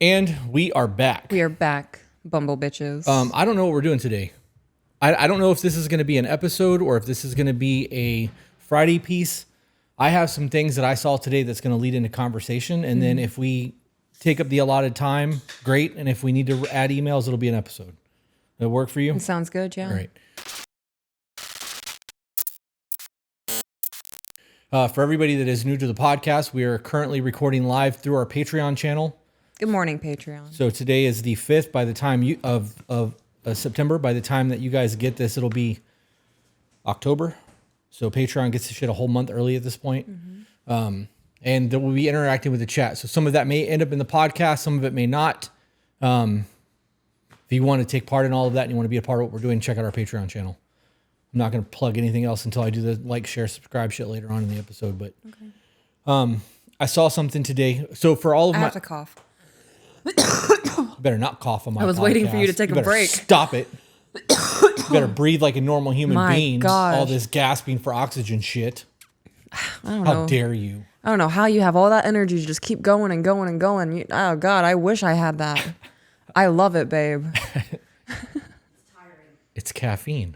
And we are back. We are back, bumble bitches. I don't know what we're doing today. I don't know if this is going to be an episode or if this is going to be a Friday piece. I have some things that I saw today that's going to lead into conversation. And then if we take up the allotted time, great. And if we need to add emails, it'll be an episode. That'll work for you? It sounds good, yeah. All right. For everybody that is new to the podcast, we are currently recording live through our Patreon channel. Good morning, Patreon. So today is the 5th. By the time of September, by the time that you guys get this, it'll be October. So Patreon gets the shit a whole month early at this point. And then we'll be interacting with the chat. So some of that may end up in the podcast, some of it may not. If you want to take part in all of that and you want to be a part of what we're doing, check out our Patreon channel. I'm not going to plug anything else until I do the like, share, subscribe shit later on in the episode. But I saw something today. So for all of I have to cough. You better not cough on my podcast. I was waiting for you to take a break. Stop it. You better breathe like a normal human being. Gosh. All this gasping for oxygen shit. I don't How know. dare you? I don't know how you have all that energy to just keep going and going and going. Oh, God, I wish I had that. I love it, babe. It's caffeine.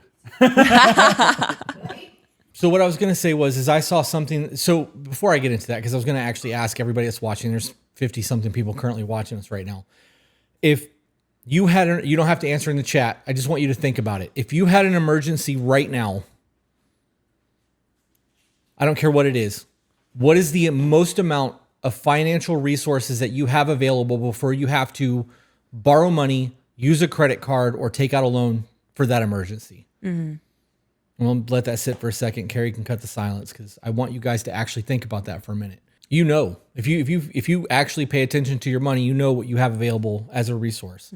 So what I was going to say is I saw something. So before I get into that, because I was going to actually ask everybody that's watching, there's 50 something people currently watching us right now. If you had, you don't have to answer in the chat. I just want you to think about it. If you had an emergency right now, I don't care what it is. What is the most amount of financial resources that you have available before you have to borrow money, use a credit card, or take out a loan for that emergency? I'm going to let that sit for a second. Carrie can cut the silence because I want you guys to actually think about that for a minute. You know, if you actually pay attention to your money, you know what you have available as a resource.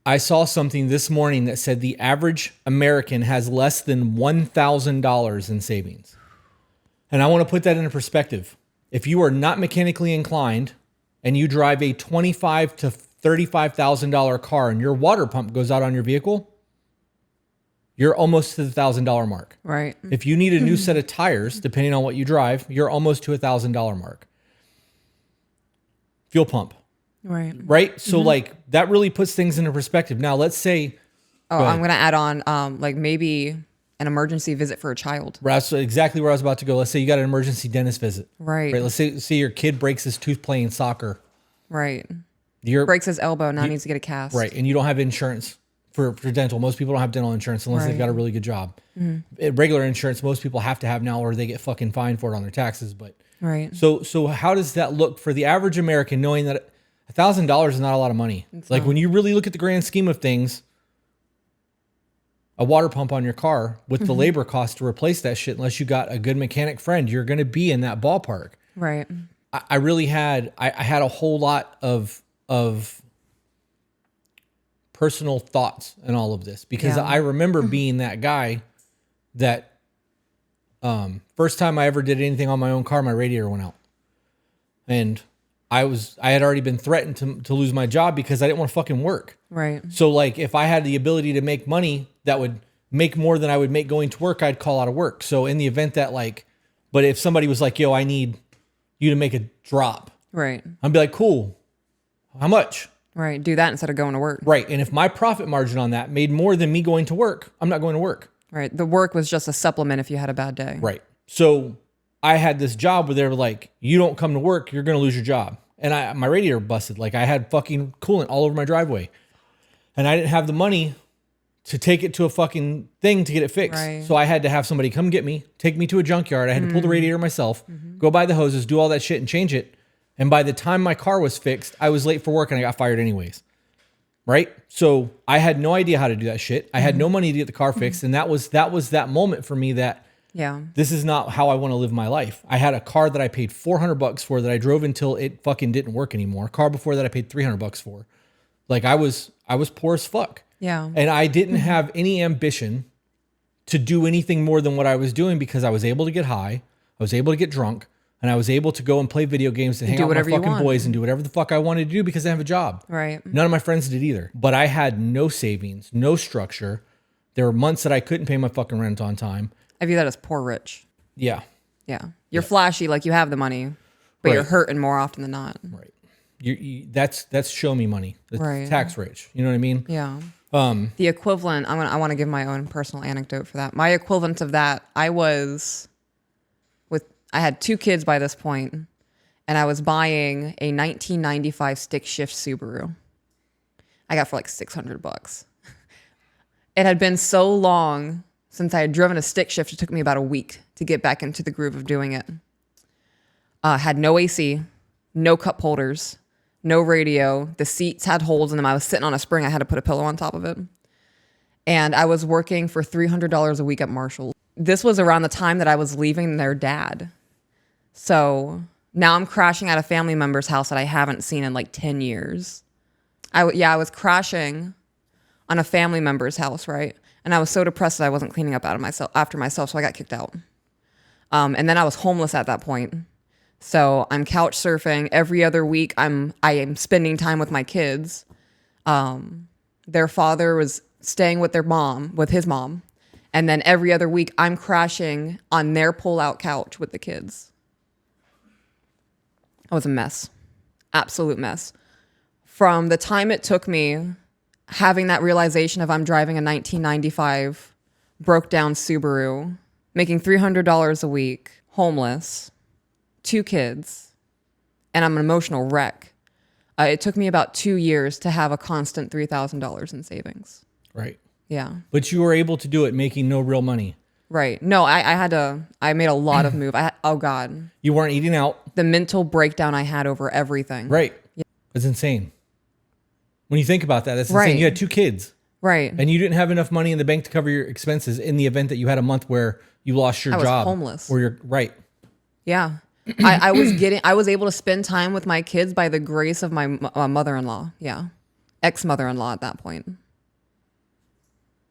I saw something this morning that said the average American has less than $1,000 in savings. And I want to put that into perspective. If you are not mechanically inclined and you drive a $25,000 to $35,000 car and your water pump goes out on your vehicle, you're almost to the $1,000 mark. Right. If you need a new set of tires, depending on what you drive, you're almost to $1,000 mark. Fuel pump. Right? So like that really puts things into perspective. Now let's say. Oh, I'm going to add on like maybe an emergency visit for a child. That's exactly where I was about to go. Let's say you got an emergency dentist visit. Right. Let's say your kid breaks his tooth playing soccer. Right. Breaks his elbow, now needs to get a cast. Right. And you don't have insurance for dental. Most people don't have dental insurance unless they've got a really good job. Regular insurance, most people have to have now or they get fucking fined for it on their taxes. But right. So how does that look for the average American knowing that $1,000 is not a lot of money? It's like when you really look at the grand scheme of things, a water pump on your car with the labor cost to replace that shit, unless you got a good mechanic friend, you're going to be in that ballpark. Right. I really had a whole lot of personal thoughts in all of this because I remember being that guy that first time I ever did anything on my own car, my radiator went out. And I had already been threatened to lose my job because I didn't want to fucking work. Right. So like if I had the ability to make money that would make more than I would make going to work, I'd call out of work. So in the event that but if somebody was like, yo, I need you to make a drop. Right. I'd be like, cool. How much? Right. Do that instead of going to work. Right. And if my profit margin on that made more than me going to work, I'm not going to work. Right. The work was just a supplement if you had a bad day. Right. So I had this job where they were like, you don't come to work, you're going to lose your job. And my radiator busted. Like I had fucking coolant all over my driveway. And I didn't have the money to take it to a fucking thing to get it fixed. Right. So I had to have somebody come get me, take me to a junkyard. I had to pull the radiator myself, go buy the hoses, do all that shit and change it. And by the time my car was fixed, I was late for work and I got fired anyways. Right? So I had no idea how to do that shit. I had no money to get the car fixed. And that was that moment for me that this is not how I want to live my life. I had a car that I paid $400 for that I drove until it fucking didn't work anymore. A car before that I paid $300 for. Like I was poor as fuck. Yeah. And I didn't have any ambition to do anything more than what I was doing because I was able to get high. I was able to get drunk. And I was able to go and play video games and hang out with my fucking boys and do whatever the fuck I wanted to do because I have a job. Right. None of my friends did either. But I had no savings, no structure. There were months that I couldn't pay my fucking rent on time. I view that as poor rich. Yeah. Yeah. You're flashy, like you have the money, but you're hurting more often than not. Right. That's show me money. That's Right. tax rich. You know what I mean? Yeah. The equivalent, I want to give my own personal anecdote for that. My equivalent of that, I had 2 kids by this point, and I was buying a 1995 stick shift Subaru. I got for like $600. It had been so long since I had driven a stick shift. It took me about a week to get back into the groove of doing it. Had no AC, no cup holders, no radio. The seats had holes in them. I was sitting on a spring. I had to put a pillow on top of it. And I was working for $300 a week at Marshall. This was around the time that I was leaving their dad. So now I'm crashing at a family member's house that I haven't seen in like 10 years. I was crashing on a family member's house, right? And I was so depressed that I wasn't cleaning up after myself, so I got kicked out. And then I was homeless at that point. So I'm couch surfing every other week. I am spending time with my kids. Their father was staying with his mom. And then every other week I'm crashing on their pull-out couch with the kids. I was a mess. Absolute mess. From the time it took me having that realization of I'm driving a 1995 broke down Subaru, making $300 a week, homeless, 2 kids, and I'm an emotional wreck. It took me about 2 years to have a constant $3,000 in savings. Right. Yeah. But you were able to do it making no real money. Right. No, I made a lot of move. Oh God. You weren't eating out. The mental breakdown I had over everything. Right. Yeah. It's insane. When you think about that, that's insane. Right. You had 2 kids. Right. And you didn't have enough money in the bank to cover your expenses in the event that you had a month where you lost your job. I was homeless. Or you're right. Yeah. I was able to spend time with my kids by the grace of my mother-in-law. Yeah. Ex-mother-in-law at that point.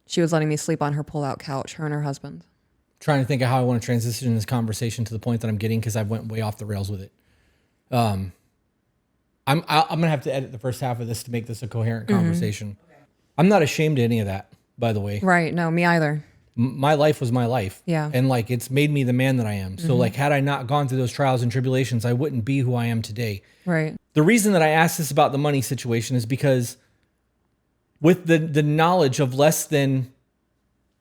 She was letting me sleep on her pull-out couch, her and her husband. Trying to think of how I want to transition this conversation to the point that I'm getting because I went way off the rails with it. I'm gonna have to edit the first half of this to make this a coherent conversation. Okay. I'm not ashamed of any of that, by the way. Right? No, me either. My life was my life. Yeah. And like it's made me the man that I am. So like had I not gone through those trials and tribulations, I wouldn't be who I am today. Right. The reason that I asked this about the money situation is because with the knowledge of less than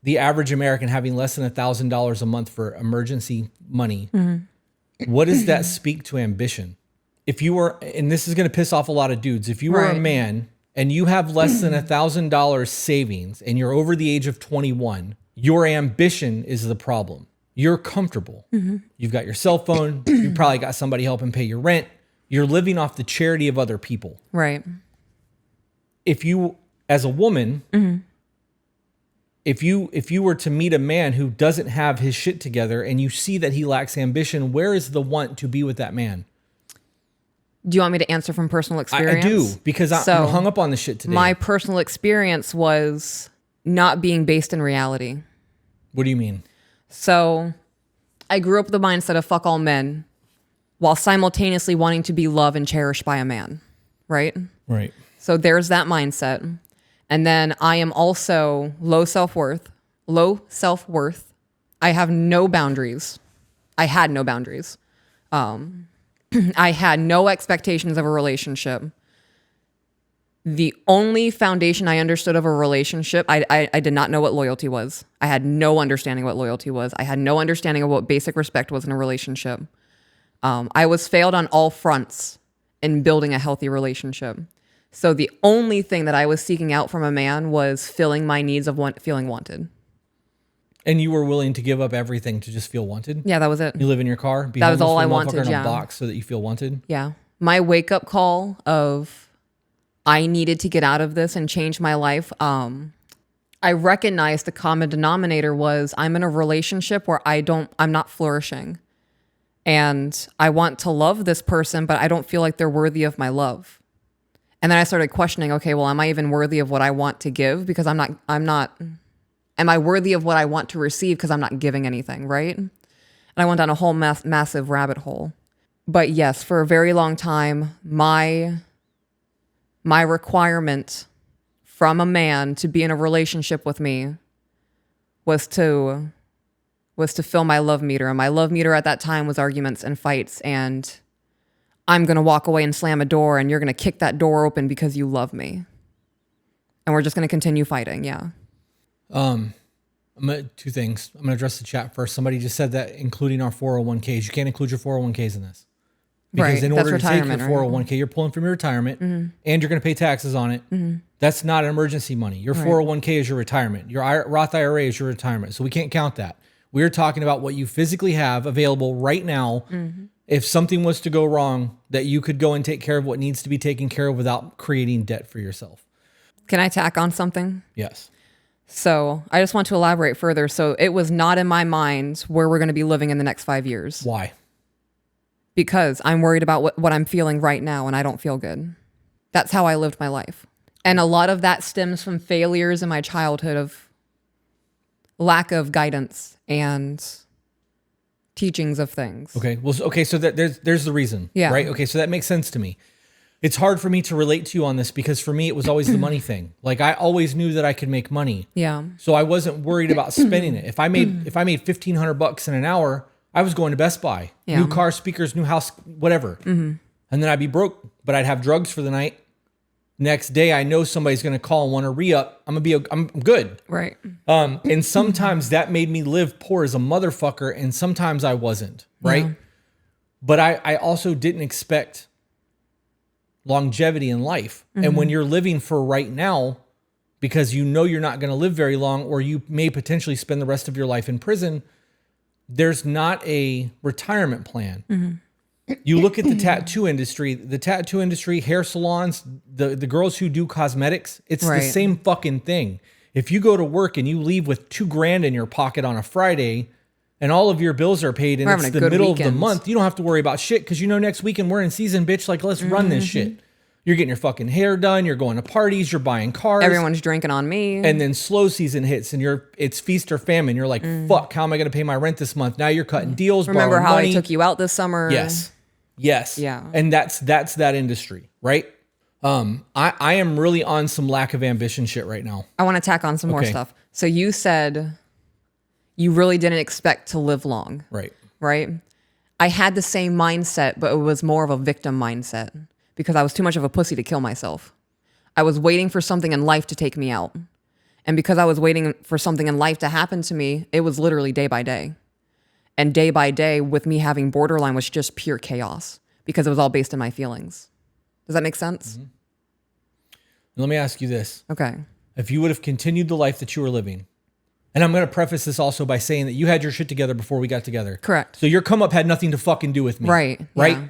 the average American having less than $1,000 a month for emergency money, what does that speak to ambition? If you were, and this is going to piss off a lot of dudes, if you were a man and you have less than $1,000 savings and you're over the age of 21, your ambition is the problem. You're comfortable. You've got your cell phone. You probably got somebody helping pay your rent. You're living off the charity of other people. Right. If you, as a woman, if you were to meet a man who doesn't have his shit together and you see that he lacks ambition, where is the want to be with that man? Do you want me to answer from personal experience? I do, because I'm hung up on this shit today. My personal experience was not being based in reality. What do you mean? So I grew up with the mindset of fuck all men while simultaneously wanting to be loved and cherished by a man, right? Right. So there's that mindset. And then I am also low self-worth. I have no boundaries. I had no boundaries. I had no expectations of a relationship. The only foundation I understood of a relationship, I did not know what loyalty was. I had no understanding what loyalty was. I had no understanding of what basic respect was in a relationship. I was failed on all fronts in building a healthy relationship. So the only thing that I was seeking out from a man was filling my needs of feeling wanted. And you were willing to give up everything to just feel wanted? Yeah, that was it. You live in your car? Be that was all I wanted, wanted, in a box so that you feel wanted? Yeah. My wake-up call of I needed to get out of this and change my life, I recognized the common denominator was I'm in a relationship where I'm not flourishing. And I want to love this person, but I don't feel like they're worthy of my love. And then I started questioning, okay, well, am I even worthy of what I want to give? Because am I worthy of what I want to receive? Because I'm not giving anything, right? And I went down a whole massive rabbit hole. But yes, for a very long time, my requirement from a man to be in a relationship with me was to fill my love meter. And my love meter at that time was arguments and fights. And I'm going to walk away and slam a door and you're going to kick that door open because you love me. And we're just going to continue fighting. Yeah. Two things. I'm going to address the chat first. Somebody just said that including our 401ks. You can't include your 401ks in this. Because Right. in That's order to take your retirement, 401k, you're pulling from your retirement and you're going to pay taxes on it. That's not emergency money. Your 401k is your retirement. Your Roth IRA is your retirement. So we can't count that. We're talking about what you physically have available right now. If something was to go wrong, that you could go and take care of what needs to be taken care of without creating debt for yourself. Can I tack on something? Yes. So I just want to elaborate further. So it was not in my mind where we're going to be living in the next 5 years. Why? Because I'm worried about what I'm feeling right now and I don't feel good. That's how I lived my life. And a lot of that stems from failures in my childhood of lack of guidance and teachings of things. Okay. Well, okay. So that there's the reason. Yeah. Right. Okay. So that makes sense to me. It's hard for me to relate to you on this because for me, it was always the money thing. Like I always knew that I could make money. Yeah. So I wasn't worried about spending it. If I made $1,500 in an hour, I was going to Best Buy, new car, speakers, new house, whatever. And then I'd be broke, but I'd have drugs for the night. Next day, I know somebody's going to call and want to re-up. I'm good. Right. And sometimes that made me live poor as a motherfucker. And sometimes I wasn't, right? Yeah. But I also didn't expect longevity in life. And when you're living for right now, because you know you're not going to live very long, or you may potentially spend the rest of your life in prison, there's not a retirement plan. You look at the tattoo industry, hair salons, the girls who do cosmetics, it's the same fucking thing. If you go to work and you leave with $2,000 in your pocket on a Friday and all of your bills are paid and it's the middle of the month, you don't have to worry about shit because you know next weekend we're in season, bitch. Like, let's run this shit. You're getting your fucking hair done. You're going to parties. You're buying cars. Everyone's drinking on me. And then slow season hits and it's feast or famine. You're like, fuck, how am I going to pay my rent this month? Now you're cutting deals. Remember how money. I took you out this summer? Yes. Yeah. And that's that industry, right? I am really on some lack of ambition shit right now. I want to tack on some more stuff. So you said you really didn't expect to live long. Right. I had the same mindset, but it was more of a victim mindset because I was too much of a pussy to kill myself. I was waiting for something in life to take me out. And because I was waiting for something in life to happen to me, it was literally day by day. And day by day with me having borderline was just pure chaos because it was all based on my feelings. Does that make sense? Let me ask you this. Okay. If you would have continued the life that you were living, and I'm going to preface this also by saying that you had your shit together before we got together. Correct. So your come up had nothing to fucking do with me. Right. Yeah.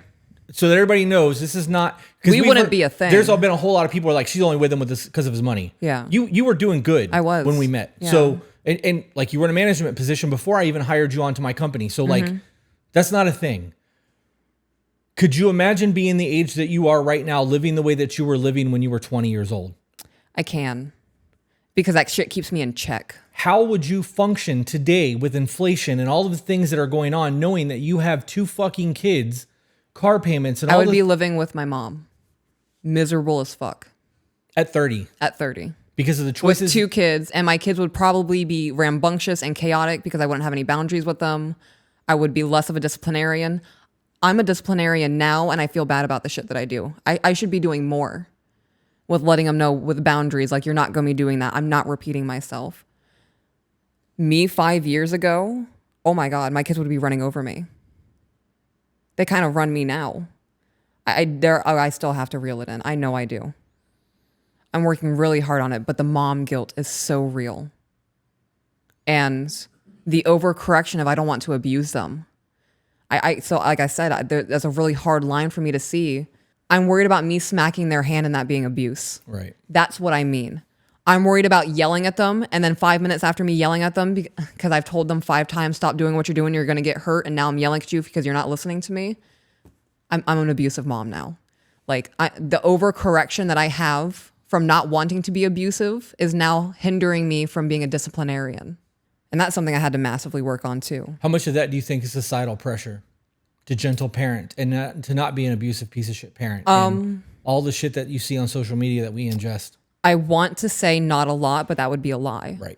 So that everybody knows this is not... We wouldn't be a thing. There's been a whole lot of people who are like, she's only with him because of his money. Yeah. You were doing good. I was. When we met. Yeah. So, and like you were in a management position before I even hired you onto my company. So like, that's not a thing. Could you imagine being the age that you are right now, living the way that you were living when you were 20 years old? I can. Because that shit keeps me in check. How would you function today with inflation and all of the things that are going on, knowing that you have 2 fucking kids, car payments, and all I would be living with my mom. Miserable as fuck. at 30 At 30. because of the choices. With 2 kids, and my kids would probably be rambunctious and chaotic because I wouldn't have any boundaries with them. I would be less of a disciplinarian. I'm a disciplinarian now, and I feel bad about the shit that I do. I should be doing more with letting them know with boundaries, like, you're not going to be doing that. I'm not repeating myself. Me 5 years ago, oh my God, my kids would be running over me. They kind of run me now. I still have to reel it in. I know I do. I'm working really hard on it, but the mom guilt is so real. And the overcorrection of I don't want to abuse them. So like I said, that's a really hard line for me to see. I'm worried about me smacking their hand and that being abuse. Right. That's what I mean. I'm worried about yelling at them, and then 5 minutes after me yelling at them, because I've told them 5 times, stop doing what you're doing, you're going to get hurt, and now I'm yelling at you because you're not listening to me. I'm an abusive mom now. Like, the overcorrection that I have from not wanting to be abusive is now hindering me from being a disciplinarian. And that's something I had to massively work on too. How much of that do you think is societal pressure to gentle parent and to not be an abusive piece of shit parent? And all the shit that you see on social media that we ingest. I want to say not a lot, but that would be a lie. Right.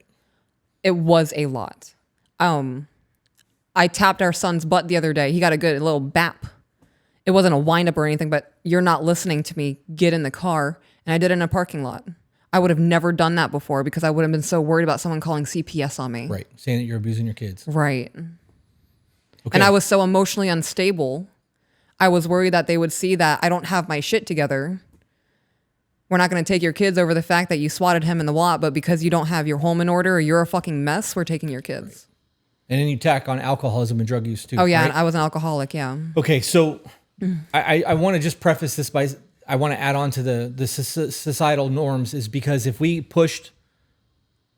It was a lot. I tapped our son's butt the other day. He got a good little bap. It wasn't a wind up or anything, but you're not listening to me. Get in the car. And I did it in a parking lot. I would have never done that before because I would have been so worried about someone calling CPS on me. Right. Saying that you're abusing your kids. Right. Okay. And I was so emotionally unstable. I was worried that they would see that I don't have my shit together. We're not going to take your kids over the fact that you swatted him in the lot, but because you don't have your home in order or you're a fucking mess, we're taking your kids. Right. And then you tack on alcoholism and drug use too. Oh, yeah. Right? And I was an alcoholic. Yeah. Okay. So I want to just preface this by, I want to add on to the societal norms is because if we pushed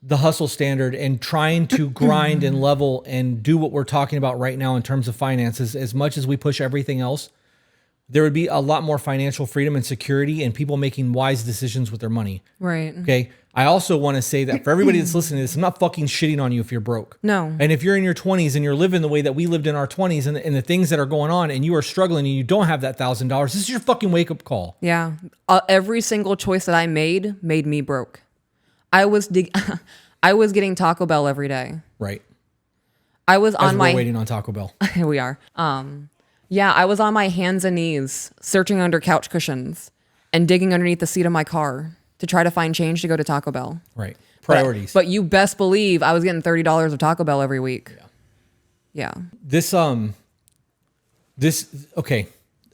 the hustle standard and trying to grind and level and do what we're talking about right now in terms of finances, as much as we push everything else, there would be a lot more financial freedom and security and people making wise decisions with their money. Right. Okay. I also want to say that for everybody that's listening to this, I'm not fucking shitting on you if you're broke. No. And if you're in your 20s and you're living the way that we lived in our 20s and the things that are going on and you are struggling and you don't have that $1,000, this is your fucking wake up call. Yeah. Every single choice that I made me broke. I was getting Taco Bell every day. Right. I was As on we're waiting on Taco Bell. Here we are. Yeah, I was on my hands and knees searching under couch cushions and digging underneath the seat of my car to try to find change to go to Taco Bell. Right. Priorities. But you best believe I was getting $30 of Taco Bell every week. Yeah. Okay.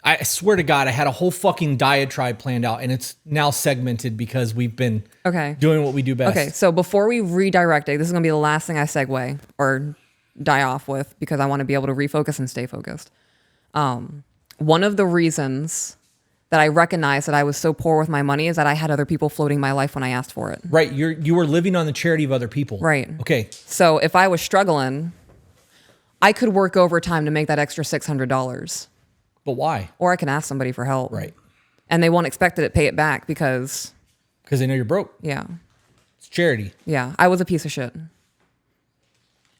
I swear to God, I had a whole fucking diatribe planned out and it's now segmented because we've been doing what we do best. Okay, so before we redirect it, this is going to be the last thing I segue or die off with because I want to be able to refocus and stay focused. One of the reasons that I recognized that I was so poor with my money is that I had other people floating my life when I asked for it. Right. You were living on the charity of other people. Right. Okay. So if I was struggling, I could work overtime to make that extra $600. But why? Or I can ask somebody for help. Right. And they won't expect to pay it back because they know you're broke. Yeah. It's charity. Yeah. I was a piece of shit.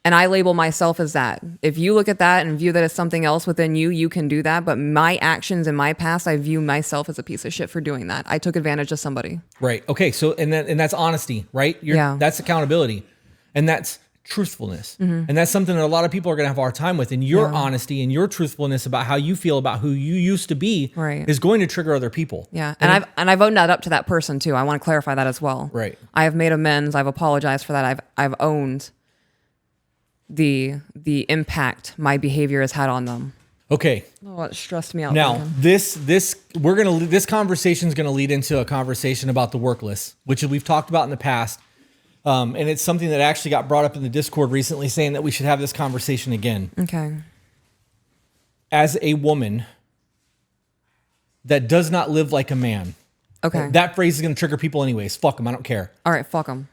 And I label myself as that. If you look at that and view that as something else within you, you can do that. But my actions in my past, I view myself as a piece of shit for doing that. I took advantage of somebody. Right. Okay. So, and that's honesty, right? Yeah. That's accountability. And that's truthfulness. And that's something that a lot of people are going to have a hard time with. And your honesty and your truthfulness about how you feel about who you used to be is going to trigger other people. Yeah. And I've owned that up to that person too. I want to clarify that as well. Right. I have made amends. I've apologized for that. I've owned the impact my behavior has had on them. Okay. Oh, it stressed me out. Now, this conversation is going to lead into a conversation about the workless, which we've talked about in the past. And it's something that actually got brought up in the Discord recently saying that we should have this conversation again. Okay. As a woman that does not live like a man. Okay. That phrase is going to trigger people anyways. Fuck them. I don't care. All right. Fuck them.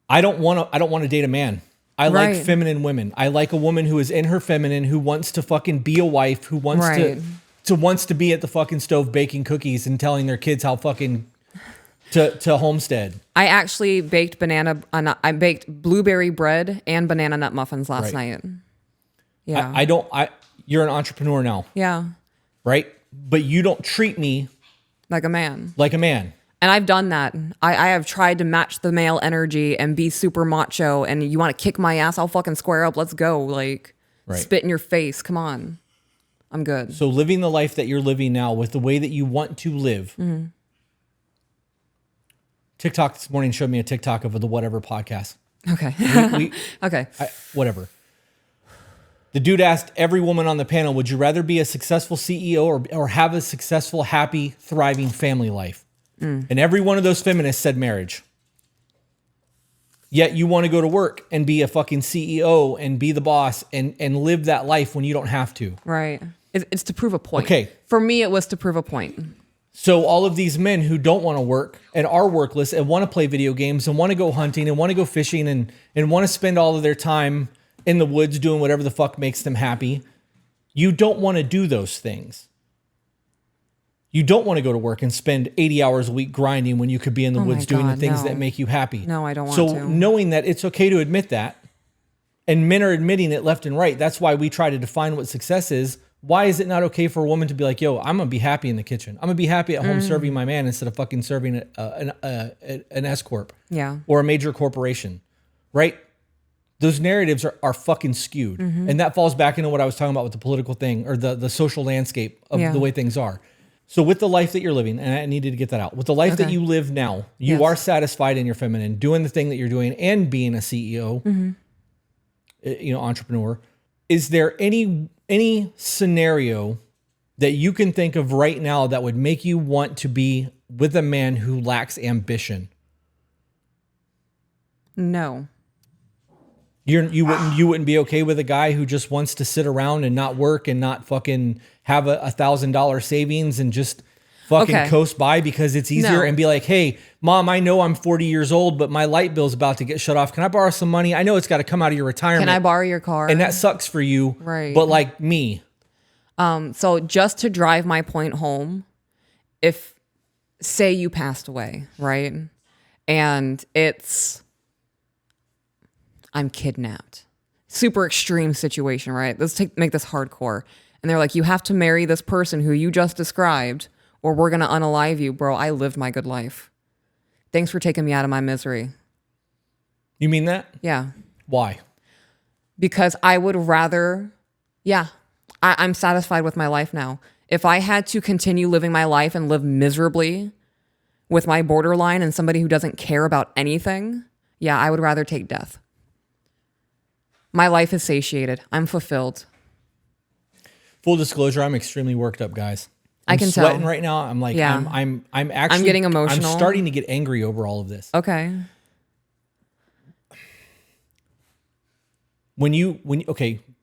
I don't want to date a man. I like feminine women. I like a woman who is in her feminine, who wants to fucking be a wife, who wants to be at the fucking stove baking cookies and telling their kids how fucking to homestead. I actually baked blueberry bread and banana nut muffins last night. Yeah. You're an entrepreneur now. Yeah. Right? But you don't treat me like a man. Like a man. And I've done that. I have tried to match the male energy and be super macho. And you want to kick my ass? I'll fucking square up. Let's go. Like, spit in your face. Come on. I'm good. So living the life that you're living now with the way that you want to live. Mm-hmm. TikTok this morning showed me a TikTok of the Whatever podcast. Okay. Okay. Whatever. The dude asked every woman on the panel, would you rather be a successful CEO or have a successful, happy, thriving family life? And every one of those feminists said marriage. Yet you want to go to work and be a fucking CEO and be the boss and live that life when you don't have to. Right. It's to prove a point. Okay. For me, it was to prove a point. So all of these men who don't want to work and are workless and want to play video games and want to go hunting and want to go fishing and want to spend all of their time in the woods doing whatever the fuck makes them happy, you don't want to do those things. You don't want to go to work and spend 80 hours a week grinding when you could be in the woods doing the things that make you happy. No, I don't want to. So knowing that it's okay to admit that, and men are admitting it left and right, that's why we try to define what success is. Why is it not okay for a woman to be like, yo, I'm going to be happy in the kitchen. I'm going to be happy at home serving my man instead of fucking serving an S-corp. Yeah. Or a major corporation, right? those narratives are fucking skewed. And that falls back into what I was talking about with the political thing or the social landscape of the way things are. So with the life that you're living, and I needed to get that out, with the life that you live now, you are satisfied in your feminine, doing the thing that you're doing and being a CEO, entrepreneur. Is there any scenario that you can think of right now that would make you want to be with a man who lacks ambition? No. You wouldn't be okay with a guy who just wants to sit around and not work and not fucking have $1,000 savings and just fucking coast by because it's easier and be like, hey, mom, I know I'm 40 years old, but my light bill's about to get shut off. Can I borrow some money? I know it's got to come out of your retirement. Can I borrow your car? And that sucks for you. Right. But like me. So just to drive my point home, if say you passed away, right? And I'm kidnapped. Super extreme situation, right? Let's make this hardcore. And they're like, you have to marry this person who you just described, or we're going to unalive you. Bro, I lived my good life. Thanks for taking me out of my misery. You mean that? Yeah. Why? Because I would rather, I'm satisfied with my life now. If I had to continue living my life and live miserably with my borderline and somebody who doesn't care about anything, I would rather take death. My life is satiated. I'm fulfilled. Full disclosure, I'm extremely worked up, guys. I can sweating tell right now. I'm like, Yeah. I'm actually I'm getting emotional. I'm starting to get angry over all of this. Okay. When you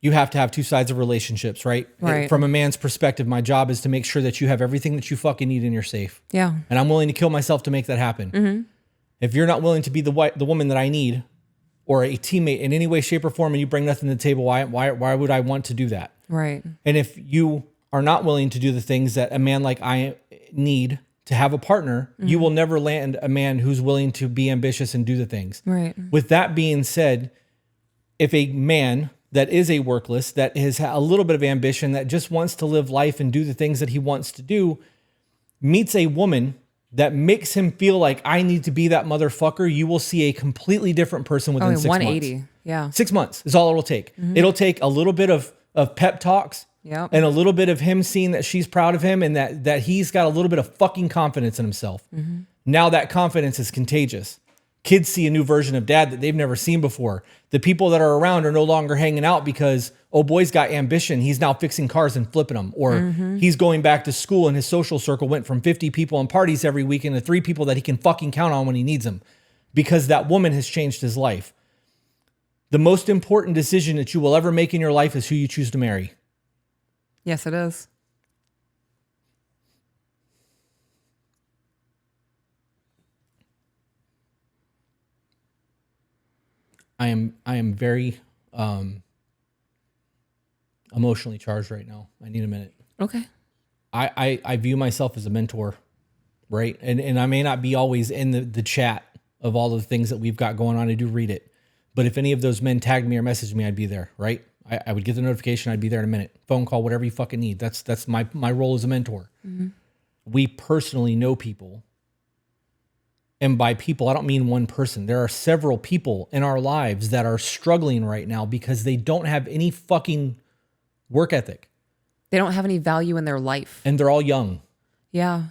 have to have two sides of relationships, right? Right. From a man's perspective, my job is to make sure that you have everything that you fucking need and you're safe. Yeah. And I'm willing to kill myself to make that happen. If you're not willing to be the woman that I need or a teammate in any way, shape, or form, and you bring nothing to the table, why would I want to do that? Right. And if you are not willing to do the things that a man like I need to have a partner, you will never land a man who's willing to be ambitious and do the things. Right. With that being said, if a man that is a workless, that has a little bit of ambition, that just wants to live life and do the things that he wants to do, meets a woman that makes him feel like I need to be that motherfucker, you will see a completely different person within 6 months. 180. Yeah. 6 months is all it'll take. It'll take a little bit of pep talks Yep. and a little bit of him seeing that she's proud of him and that he's got a little bit of fucking confidence in himself. Now that confidence is contagious. Kids see a new version of dad that they've never seen before. The people that are around are no longer hanging out because, oh, boy's got ambition. He's now fixing cars and flipping them. Or he's going back to school and his social circle went from 50 people and parties every weekend to 3 people that he can fucking count on when he needs them because that woman has changed his life. The most important decision that you will ever make in your life is who you choose to marry. Yes, it is. I am very emotionally charged right now. I need a minute. Okay. I view myself as a mentor, right? And I may not be always in the chat of all the things that we've got going on. I do read it. But if any of those men tagged me or messaged me, I'd be there, right? I would get the notification. I'd be there in a minute. Phone call, whatever you fucking need. That's my role as a mentor. We personally know people. And by people, I don't mean one person. There are several people in our lives that are struggling right now because they don't have any fucking work ethic. They don't have any value in their life. And they're all young. Yeah.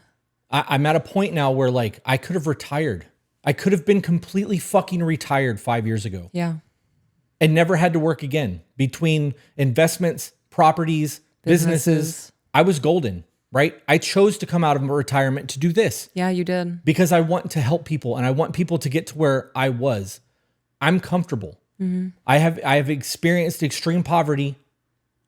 I'm at a point now where like I could have retired. I could have been completely fucking retired 5 years ago. Yeah. And never had to work again. Between investments, properties, businesses, I was golden, right? I chose to come out of retirement to do this. Yeah, you did. Because I want to help people and I want people to get to where I was. I'm comfortable. I have experienced extreme poverty.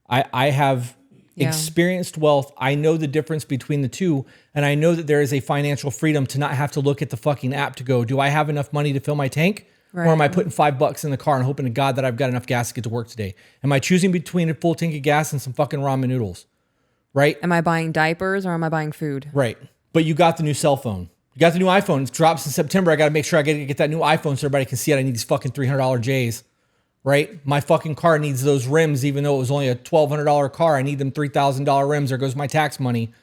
I have experienced wealth. I know the difference between the two. And I know that there is a financial freedom to not have to look at the fucking app to go, do I have enough money to fill my tank? Right. Or am I putting $5 in the car and hoping to God that I've got enough gas to get to work today? Am I choosing between a full tank of gas and some fucking ramen noodles? Right? Am I buying diapers or am I buying food? Right. But you got the new cell phone. You got the new iPhone. It drops in September. I got to make sure I get that new iPhone so everybody can see it. I need these fucking $300 J's. Right? My fucking car needs those rims, even though it was only a $1,200 car. I need them $3,000 rims. There goes my tax money.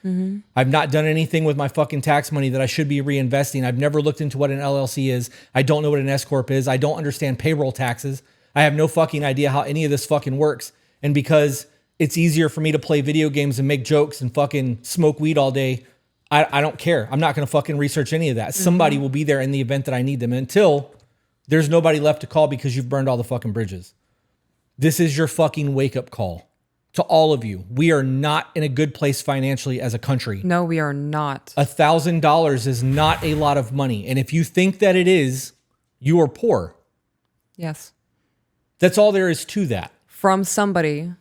I've not done anything with my fucking tax money that I should be reinvesting. I've never looked into what an LLC is. I don't know what an S Corp is. I don't understand payroll taxes. I have no fucking idea how any of this fucking works. And because it's easier for me to play video games and make jokes and fucking smoke weed all day, I don't care. I'm not going to fucking research any of that. Somebody will be there in the event that I need them until there's nobody left to call because you've burned all the fucking bridges. This is your fucking wake-up call to all of you. We are not in a good place financially as a country. No, we are not. $1,000 is not a lot of money. And if you think that it is, you are poor. Yes. That's all there is to that. From somebody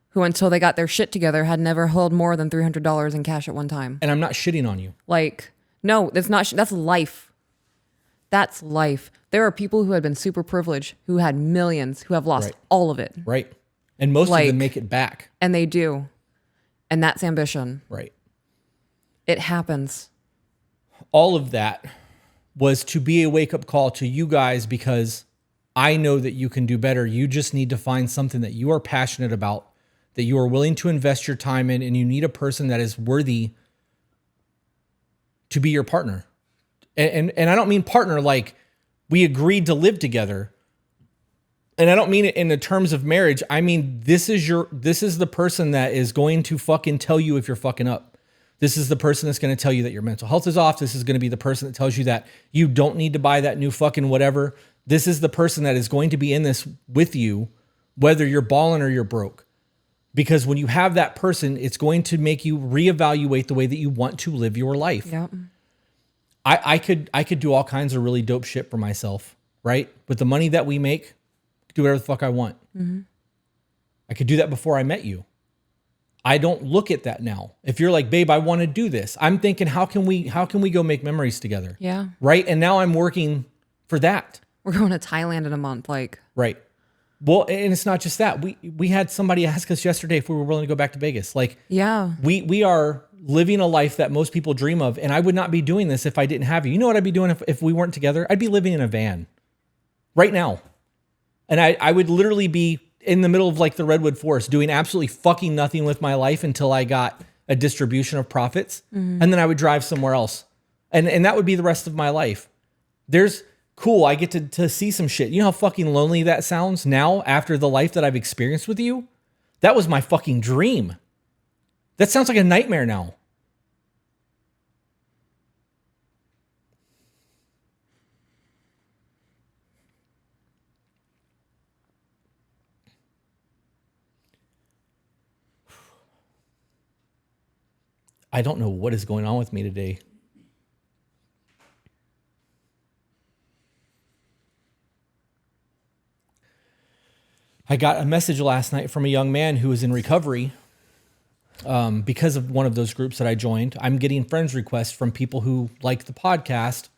who, until they got their shit together, had never held more than $300 in cash at one time. And I'm not shitting on you. Like, no, that's not, that's life. That's life. There are people who had been super privileged, who had millions, who have lost all of it. Right. And most of them make it back. And they do. And that's ambition. Right. It happens. All of that was to be a wake-up call to you guys because I know that you can do better. You just need to find something that you are passionate about, that you are willing to invest your time in, and you need a person that is worthy to be your partner. And I don't mean partner like we agreed to live together. And I don't mean it in the terms of marriage. I mean, this is the person that is going to fucking tell you if you're fucking up. This is the person that's going to tell you that your mental health is off. This is going to be the person that tells you that you don't need to buy that new fucking whatever. This is the person that is going to be in this with you, whether you're balling or you're broke. Because when you have that person, it's going to make you reevaluate the way that you want to live your life. Yep. I could do all kinds of really dope shit for myself, right? With the money that we make, do whatever the fuck I want. Mm-hmm. I could do that before I met you. I don't look at that now. If you're like, babe, I want to do this, I'm thinking, how can we go make memories together? Yeah. Right. And now I'm working for that. We're going to Thailand in a month. Like, right. Well, and it's not just that. We had somebody ask us yesterday if we were willing to go back to Vegas. Like, yeah, we are living a life that most people dream of. And I would not be doing this if I didn't have you. You know what I'd be doing if we weren't together? I'd be living in a van right now. And I would literally be in the middle of like the Redwood Forest doing absolutely fucking nothing with my life until I got a distribution of profits. Mm-hmm. And then I would drive somewhere else. And that would be the rest of my life. Cool, I get to see some shit. You know how fucking lonely that sounds now after the life that I've experienced with you? That was my fucking dream. That sounds like a nightmare now. I don't know what is going on with me today. I got a message last night from a young man who was in recovery because of one of those groups that I joined. I'm getting friends requests from people who like the podcast.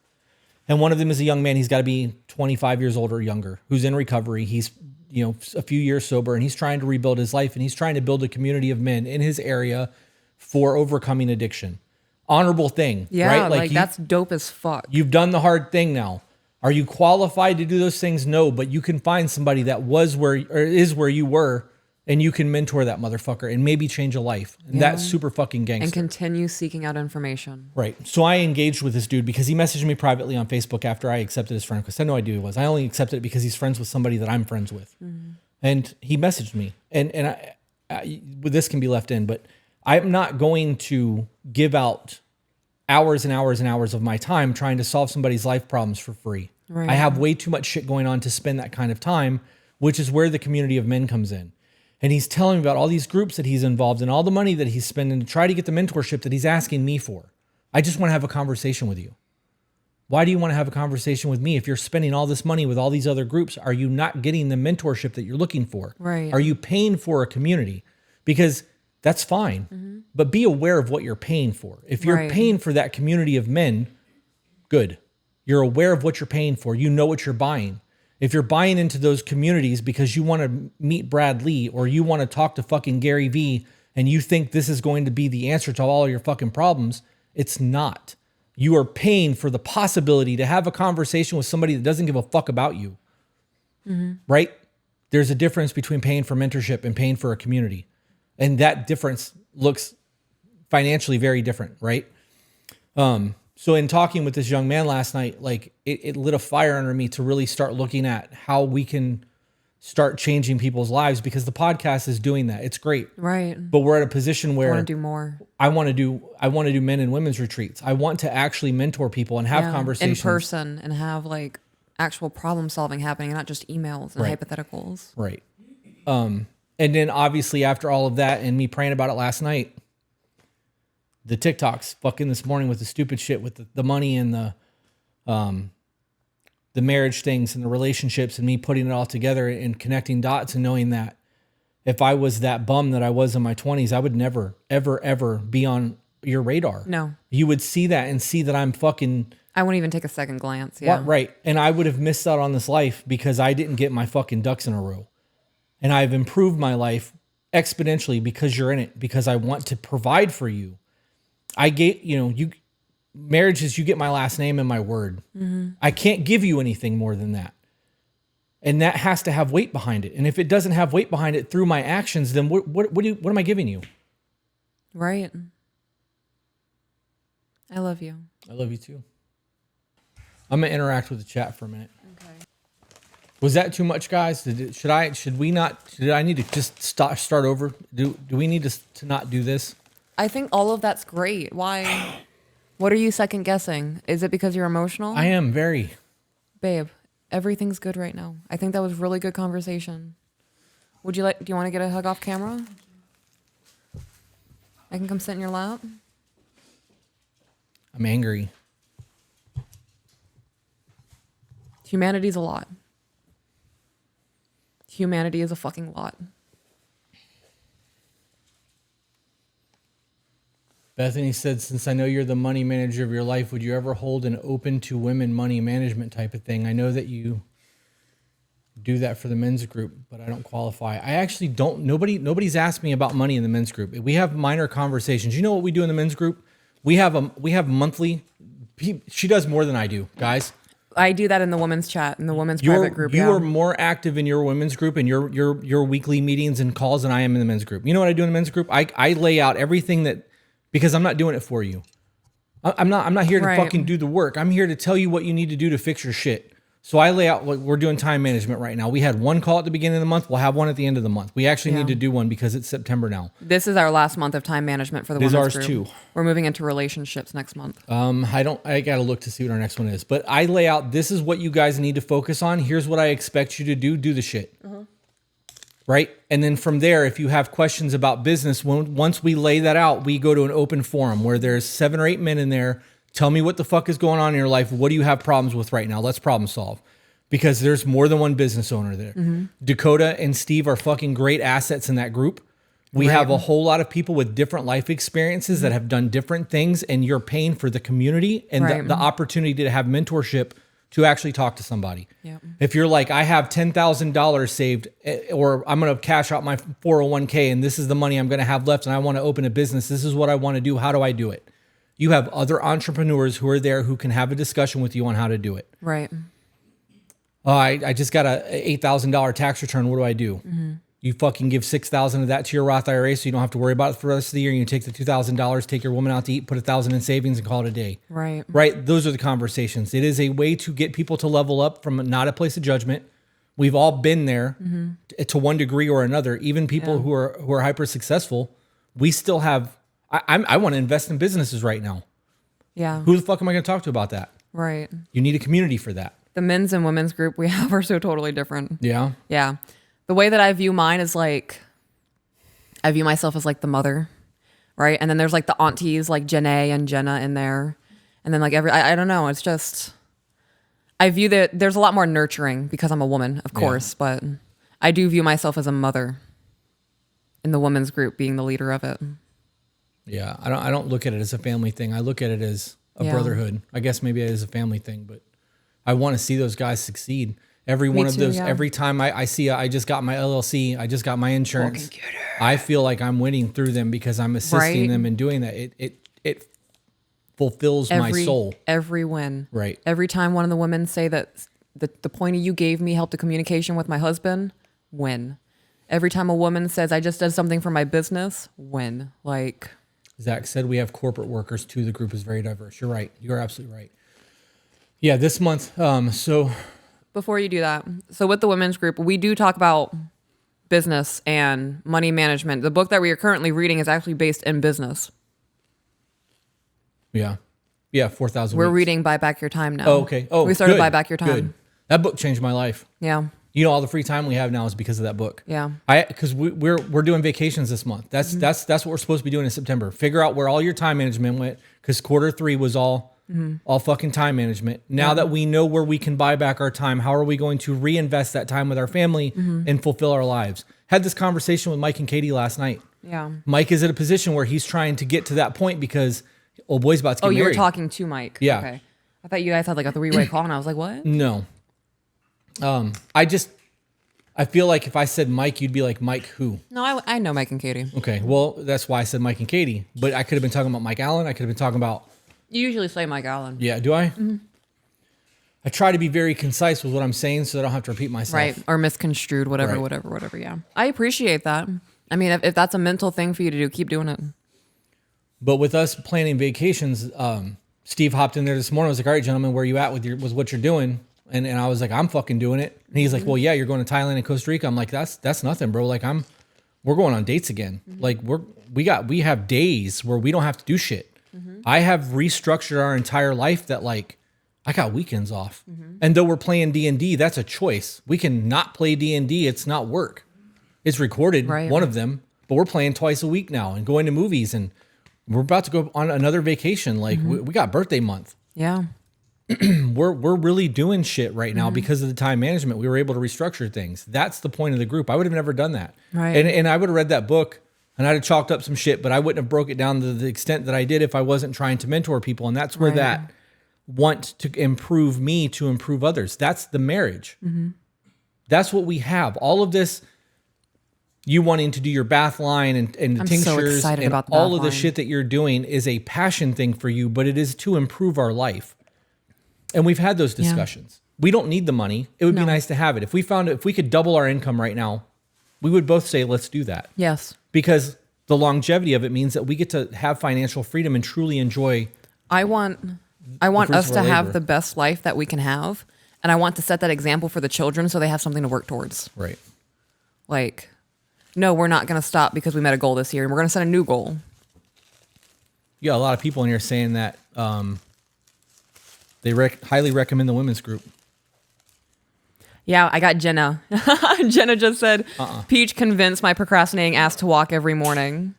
And one of them is a young man. He's got to be 25 years old or younger, who's in recovery. He's, a few years sober, and he's trying to rebuild his life, and he's trying to build a community of men in his area for overcoming addiction. Honorable thing, yeah, right? like that's dope as fuck. You've done the hard thing now. Are you qualified to do those things? No, but you can find somebody that is where you were, and you can mentor that motherfucker and maybe change a life. And that's super fucking gangster. And continue seeking out information. Right. So I engaged with this dude because he messaged me privately on Facebook after I accepted his friend request. I had no idea who he was. I only accepted it because he's friends with somebody that I'm friends with. Mm-hmm. And he messaged me. And this can be left in, but I'm not going to give out hours and hours and hours of my time trying to solve somebody's life problems for free. Right. I have way too much shit going on to spend that kind of time, which is where the community of men comes in. And he's telling me about all these groups that he's involved in, all the money that he's spending to try to get the mentorship that he's asking me for. I just want to have a conversation with you. Why do you want to have a conversation with me? If you're spending all this money with all these other groups, are you not getting the mentorship that you're looking for? Right. Are you paying for a community? Because that's fine, but be aware of what you're paying for. If you're paying for that community of men, good. You're aware of what you're paying for. You know what you're buying. If you're buying into those communities because you want to meet Brad Lee or you want to talk to fucking Gary Vee and you think this is going to be the answer to all your fucking problems, it's not. You are paying for the possibility to have a conversation with somebody that doesn't give a fuck about you, right? There's a difference between paying for mentorship and paying for a community. And that difference looks financially very different, right? So in talking with this young man last night, like it lit a fire under me to really start looking at how we can start changing people's lives, because the podcast is doing that. It's great. Right. But we're at a position I where want to do more. I want to do men and women's retreats. I want to actually mentor people and have conversations in person and have like actual problem solving happening, not just emails and hypotheticals. Right. And then obviously after all of that and me praying about it last night, the TikToks fucking this morning with the stupid shit with the money and the marriage things and the relationships, and me putting it all together and connecting dots and knowing that if I was that bum that I was in my 20s, I would never, ever, ever be on your radar. No. You would see that and see that I'm fucking... I wouldn't even take a second glance. Yeah. Right. And I would have missed out on this life because I didn't get my fucking ducks in a row. And I've improved my life exponentially because you're in it, because I want to provide for you. I get, marriage is you get my last name and my word. Mm-hmm. I can't give you anything more than that. And that has to have weight behind it. And if it doesn't have weight behind it through my actions, then what am I giving you? Right. I love you. I love you too. I'm going to interact with the chat for a minute. Okay. Was that too much, guys? Did I need to just start over? Do we need to not do this? I think all of that's great. Why? What are you second guessing? Is it because you're emotional? I am very. Babe, everything's good right now. I think that was really good conversation. Do you want to get a hug off camera? I can come sit in your lap. I'm angry. Humanity's a lot. Humanity is a fucking lot. Bethany said, since I know you're the money manager of your life, would you ever hold an open to women money management type of thing? I know that you do that for the men's group, but I don't qualify. I actually don't. Nobody's asked me about money in the men's group. We have minor conversations. You know what we do in the men's group? We have monthly. She does more than I do, guys. I do that in the women's chat, in the women's private group. You are more active in your women's group and your weekly meetings and calls than I am in the men's group. You know what I do in the men's group? I lay out everything that, because I'm not doing it for you. I'm not here to fucking do the work. I'm here to tell you what you need to do to fix your shit. So I lay out, like, we're doing time management right now. We had one call at the beginning of the month. We'll have one at the end of the month. We actually need to do one because it's September now. This is our last month of time management for the women's group. This is ours too. We're moving into relationships next month. I got to look to see what our next one is. But I lay out, this is what you guys need to focus on. Here's what I expect you to do the shit. Right? And then from there, if you have questions about business, once we lay that out, we go to an open forum where there's 7 or 8 men in there. Tell me what the fuck is going on in your life. What do you have problems with right now? Let's problem solve. Because there's more than one business owner there. Mm-hmm. Dakota and Steve are fucking great assets in that group. We have a whole lot of people with different life experiences that have done different things, and you're paying for the community and the opportunity to have mentorship to actually talk to somebody. Yep. If you're like, I have $10,000 saved, or I'm going to cash out my 401k and this is the money I'm going to have left and I want to open a business, this is what I want to do, how do I do it? You have other entrepreneurs who are there who can have a discussion with you on how to do it. Right. I just got a $8,000 tax return. What do I do? Mm-hmm. You fucking give $6,000 of that to your Roth IRA so you don't have to worry about it for the rest of the year. You take the $2,000, take your woman out to eat, put $1,000 in savings and call it a day. Right. Right. Those are the conversations. It is a way to get people to level up from not a place of judgment. We've all been there to one degree or another. Even people who are hyper successful, we still have, I want to invest in businesses right now. Yeah. Who the fuck am I going to talk to about that? Right. You need a community for that. The men's and women's group we have are so totally different. Yeah. Yeah. The way that I view mine is like, I view myself as like the mother, right? And then there's like the aunties, like Janae and Jenna in there. And then like I don't know. It's just, I view that there's a lot more nurturing because I'm a woman, of course, but I do view myself as a mother in the women's group, being the leader of it. Yeah. I don't look at it as a family thing. I look at it as a brotherhood. I guess maybe it is a family thing, but I want to see those guys succeed. Every one of those, every time I see, I just got my LLC, I just got my insurance. I feel like I'm winning through them because I'm assisting them in doing that. It fulfills my soul. Every win. Right. Every time one of the women say that the pointer you gave me helped the communication with my husband, win. Every time a woman says, I just did something for my business, win. Like Zach said, we have corporate workers too. The group is very diverse. You're right. You're absolutely right. Yeah, this month. before you do that. So with the women's group, we do talk about business and money management. The book that we are currently reading is actually based in business. Yeah. Yeah, 4,000 We're weeks. reading Buy Back Your Time now. Oh, okay. Oh, we started good, Buy Back Your Time. Good. That book changed my life. Yeah. You know, all the free time we have now is because of that book. Yeah. Because we're doing vacations this month. That's what we're supposed to be doing in September. Figure out where all your time management went, because Q3 was all fucking time management. Now that we know where we can buy back our time, how are we going to reinvest that time with our family and fulfill our lives? Had this conversation with Mike and Katie last night. Yeah. Mike is at a position where he's trying to get to that point because old boy's about to get married. You were talking to Mike. Yeah. Okay. I thought you guys had like a three-way call, and I was like, what? No. I feel like if I said Mike, you'd be like, Mike who? No, I know Mike and Katie. Okay, well, that's why I said Mike and Katie. But I could have been talking about Mike Allen. I could have been talking about... You usually say Mike Allen. Yeah, do I? Mm-hmm. I try to be very concise with what I'm saying so I don't have to repeat myself. Right, or misconstrued, whatever, Right. whatever, yeah. I appreciate that. I mean, if that's a mental thing for you to do, keep doing it. But with us planning vacations, Steve hopped in there this morning. I was like, all right, gentlemen, where you at with what you're doing? And I was like, I'm fucking doing it. And he's like, well, yeah, you're going to Thailand and Costa Rica. I'm like, that's nothing, bro. Like we're going on dates again. Like we have days where we don't have to do shit. I have restructured our entire life that like I got weekends off. And though we're playing D&D, that's a choice. We can not play D&D. It's not work. It's recorded, one of them, but we're playing twice a week now and going to movies, and we're about to go on another vacation. Like we got birthday month. Yeah. We're really doing shit right now because of the time management. We were able to restructure things. That's the point of the group. I would have never done that. Right. And I would have read that book and I'd have chalked up some shit, but I wouldn't have broke it down to the extent that I did if I wasn't trying to mentor people. And that's where that want to improve me to improve others. That's the marriage. That's what we have. All of this, you wanting to do your bath line and I'm tinctures so excited and about the all bath of the line. shit that you're doing is a passion thing for you, but it is to improve our life. And we've had those discussions. We don't need the money. It would be nice to have it. If we could double our income right now, we would both say, let's do that. Yes. Because the longevity of it means that we get to have financial freedom and truly enjoy. I want fruits us of to our have labor. the best life that we can have. And I want to set that example for the children so they have something to work towards. Right. Like, no, we're not going to stop because we met a goal this year, and we're going to set a new goal. Yeah, a lot of people in here saying that they highly recommend the women's group. Yeah, I got Jenna. Jenna just said, Peach convinced my procrastinating ass to walk every morning.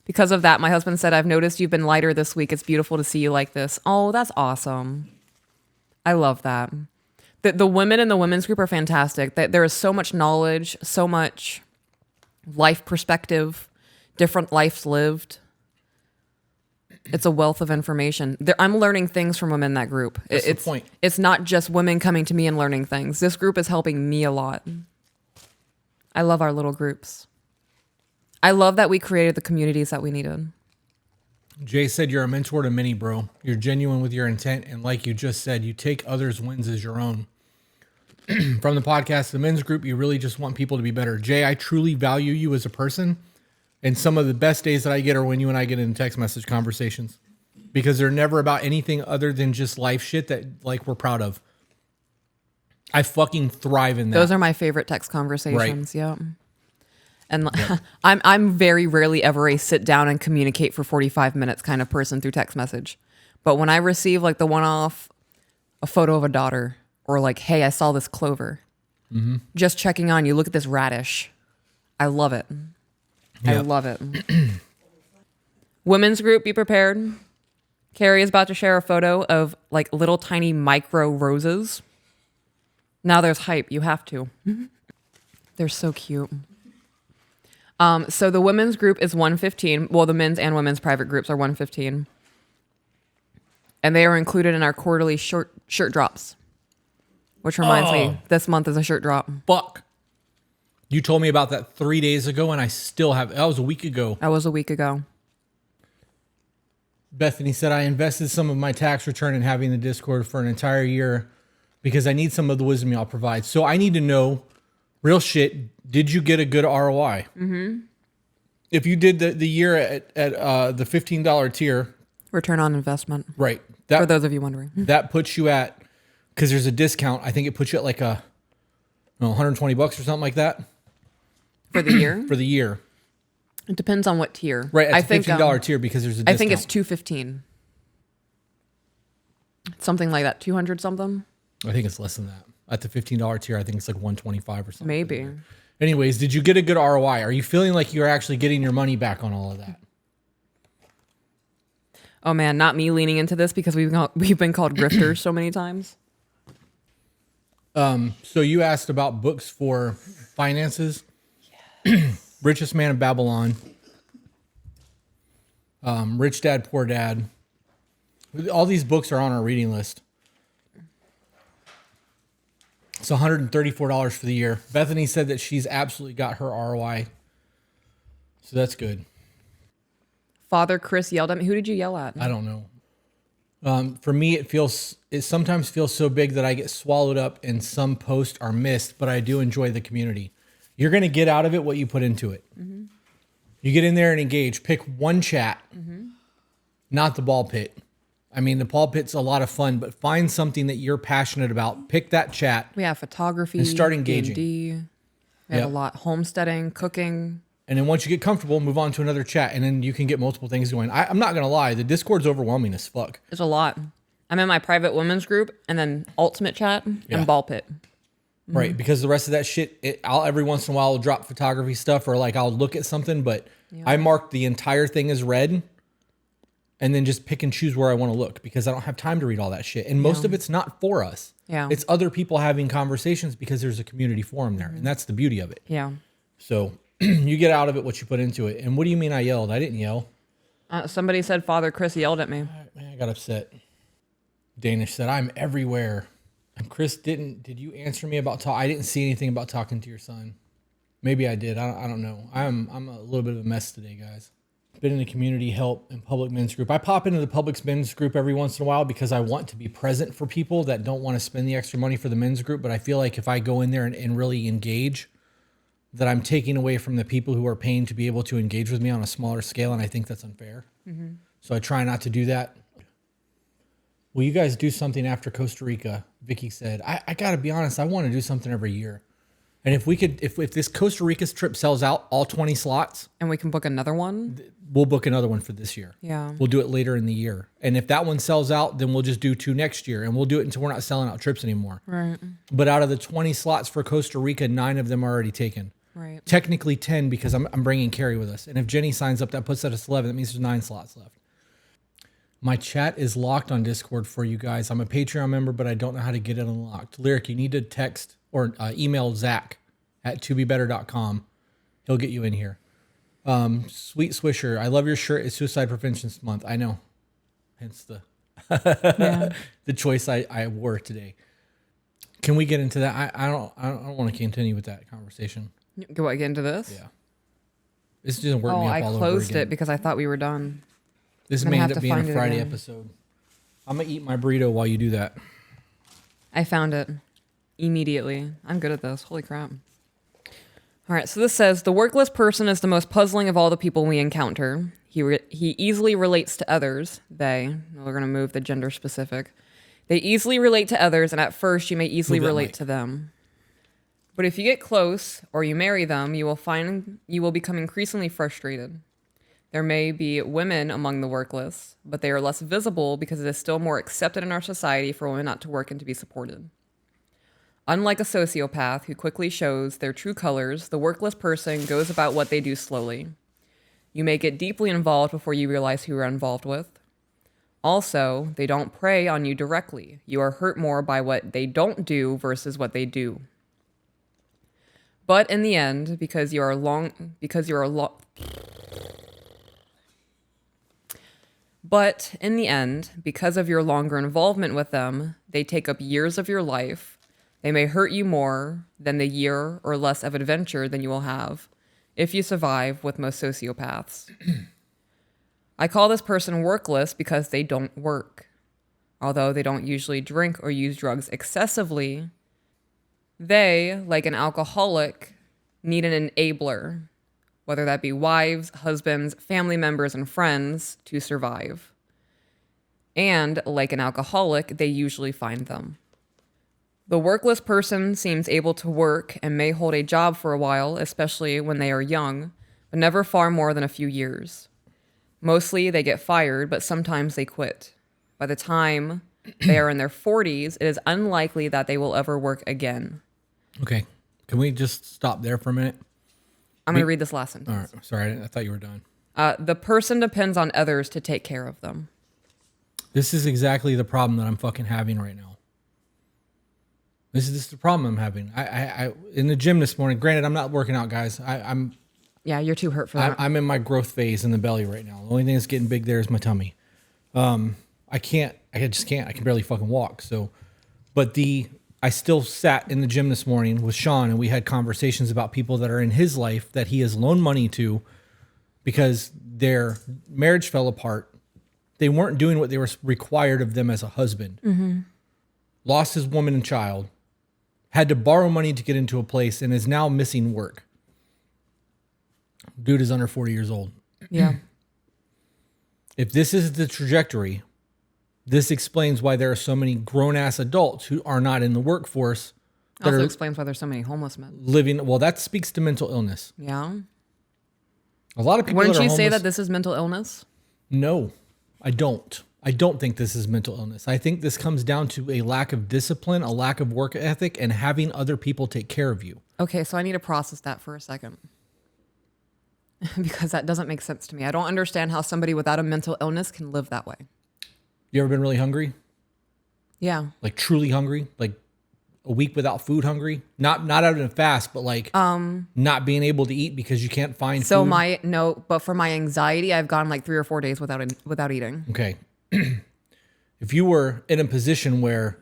Because of that, my husband said, I've noticed you've been lighter this week. It's beautiful to see you like this. Oh, that's awesome. I love that. The women in the women's group are fantastic. There is so much knowledge, so much life perspective, different lives lived. It's a wealth of information. I'm learning things from women in that group. That's the point. It's not just women coming to me and learning things. This group is helping me a lot. I love our little groups. I love that we created the communities that we needed. Jay said you're a mentor to many, bro. You're genuine with your intent. And like you just said, you take others' wins as your own. From the podcast, the men's group, you really just want people to be better. Jay, I truly value you as a person. And some of the best days that I get are when you and I get in text message conversations, because they're never about anything other than just life shit that like we're proud of. I fucking thrive in that. Those are my favorite text conversations. Right. Yeah. And I'm very rarely ever a sit down and communicate for 45 minutes kind of person through text message. But when I receive like the one-off, a photo of a daughter, or like, hey, I saw this clover. Just checking on you. Look at this radish. I love it. I love it. Women's group, be prepared. Carrie is about to share a photo of like little tiny micro roses. Now there's hype. You have to. They're so cute. So the women's group is 115. Well, the men's and women's private groups are 115. And they are included in our quarterly shirt drops. Which reminds me, this month is a shirt drop. Fuck. You told me about that 3 days ago, and I still have. That was a week ago. That was a week ago. Bethany said, I invested some of my tax return in having the Discord for an entire year because I need some of the wisdom y'all provide. So I need to know, real shit, did you get a good ROI? If you did the year at the $15 tier. Return on investment. Right. For those of you wondering. That puts you at because there's a discount. I think it puts you at like $120 or something like that For the year? for the year. It depends on what tier. Right, at I the think $15 tier because there's a discount. I think it's $215. Something like that, 200 something. I think it's less than that. At the $15 tier, I think it's like 125 or something. Maybe. Anyways, did you get a good ROI? Are you feeling like you're actually getting your money back on all of that? Oh man, not me leaning into this because we've been called grifters so many times. So you asked about books for finances. Yes. Richest Man of Babylon. Rich Dad, Poor Dad. All these books are on our reading list. It's $134 for the year. Bethany said that she's absolutely got her ROI. So that's good. Father Chris yelled at me. Who did you yell at? I don't know. For me, it sometimes feels so big that I get swallowed up and some posts are missed, but I do enjoy the community. You're going to get out of it what you put into it. Mm-hmm. You get in there and engage. Pick one chat, not the ball pit. I mean, the ball pit's a lot of fun, but find something that you're passionate about. Pick that chat. We have photography. And start engaging. D&D. We have a lot. Homesteading, cooking. And then once you get comfortable, move on to another chat, and then you can get multiple things going. I'm not going to lie. The Discord's overwhelming as fuck. There's a lot. I'm in my private women's group, and then ultimate chat and ball pit. Right, because the rest of that shit, I'll every once in a while drop photography stuff, or like I'll look at something, but I mark the entire thing as read, and then just pick and choose where I want to look because I don't have time to read all that shit. And most of it's not for us. Yeah. It's other people having conversations because there's a community forum there, and that's the beauty of it. Yeah. So you get out of it what you put into it. And what do you mean I yelled? I didn't yell. Somebody said Father Chris yelled at me. Man, I got upset. Danish said, I'm everywhere. And Chris did you answer me about I didn't see anything about talking to your son. Maybe I did. I don't know. I'm a little bit of a mess today, guys. Been in the community help and public men's group. I pop into the public men's group every once in a while because I want to be present for people that don't want to spend the extra money for the men's group. But I feel like if I go in there and really engage, that I'm taking away from the people who are paying to be able to engage with me on a smaller scale. And I think that's unfair. Mm-hmm. So I try not to do that. Will you guys do something after Costa Rica? Vicky said, I got to be honest. I want to do something every year. And if we could, if this Costa Rica trip sells out all 20 slots. And we can book another one. We'll book another one for this year. Yeah. We'll do it later in the year. And if that one sells out, then we'll just do 2 next year. And we'll do it until we're not selling out trips anymore. Right. But out of the 20 slots for Costa Rica, 9 of them are already taken. Right. Technically 10 because I'm bringing Carrie with us. And if Jenny signs up, that puts that at 11. That means there's 9 slots left. My chat is locked on Discord for you guys. I'm a Patreon member, but I don't know how to get it unlocked. Lyric, you need to text or email Zach at tobebetter.com. He'll get you in here. Sweet Swisher, I love your shirt. It's Suicide Prevention Month. I know. Hence the the choice I wore today. Can we get into that? I don't want to continue with that conversation. Go get into this? Yeah. This doesn't work me up I all over closed again. it because I thought we were done. This may end up being a Friday episode. I'm going to eat my burrito while you do that. I found it immediately. I'm good at this. Holy crap. All right, so this says, the workless person is the most puzzling of all the people we encounter. He easily relates to others. We're going to move the gender specific. They easily relate to others, and at first you may easily relate to them. But if you get close or you marry them, you will find you will become increasingly frustrated. There may be women among the workless, but they are less visible because it is still more accepted in our society for women not to work and to be supported. Unlike a sociopath who quickly shows their true colors, the workless person goes about what they do slowly. You may get deeply involved before you realize who you're involved with. Also, they don't prey on you directly. You are hurt more by what they don't do versus what they do. But in the end, because you are But in the end, because of your longer involvement with them, they take up years of your life. They may hurt you more than the year or less of adventure than you will have if you survive with most sociopaths. I call this person workless because they don't work. Although they don't usually drink or use drugs excessively, they, like an alcoholic, need an enabler, whether that be wives, husbands, family members, and friends, to survive. And like an alcoholic, they usually find them. The workless person seems able to work and may hold a job for a while, especially when they are young, but never far more than a few years. Mostly they get fired, but sometimes they quit. By the time they are in their 40s, it is unlikely that they will ever work again. Okay. Can we just stop there for a minute? I'm going to read this last sentence. All right. Sorry, I thought you were done. The person depends on others to take care of them. This is exactly the problem that I'm fucking having right now. This is the problem I'm having. I in the gym this morning. Granted, I'm not working out, guys. I'm Yeah, you're too hurt for that. I'm in my growth phase in the belly right now. The only thing that's getting big there is my tummy. I just can't. I can barely fucking walk. So, but I still sat in the gym this morning with Sean, and we had conversations about people that are in his life that he has loaned money to because their marriage fell apart. They weren't doing what they were required of them as a husband. Mm-hmm. Lost his woman and child. Had to borrow money to get into a place and is now missing work. Dude is under 40 years old. Yeah. If this is the trajectory, this explains why there are so many grown-ass adults who are not in the workforce. That Also are explains why there's so many homeless men. living. Well, that speaks to mental illness. Yeah. A lot of people. Wouldn't that are you say homeless, that this is mental illness? No, I don't. I don't think this is mental illness. I think this comes down to a lack of discipline, a lack of work ethic, and having other people take care of you. Okay, so I need to process that for a second. Because that doesn't make sense to me. I don't understand how somebody without a mental illness can live that way. You ever been really hungry? Yeah. Like truly hungry? Like a week without food hungry? Not out of a fast, but like not being able to eat because you can't find So food? but for my anxiety, I've gone like 3 or 4 days without eating. Okay. If you were in a position where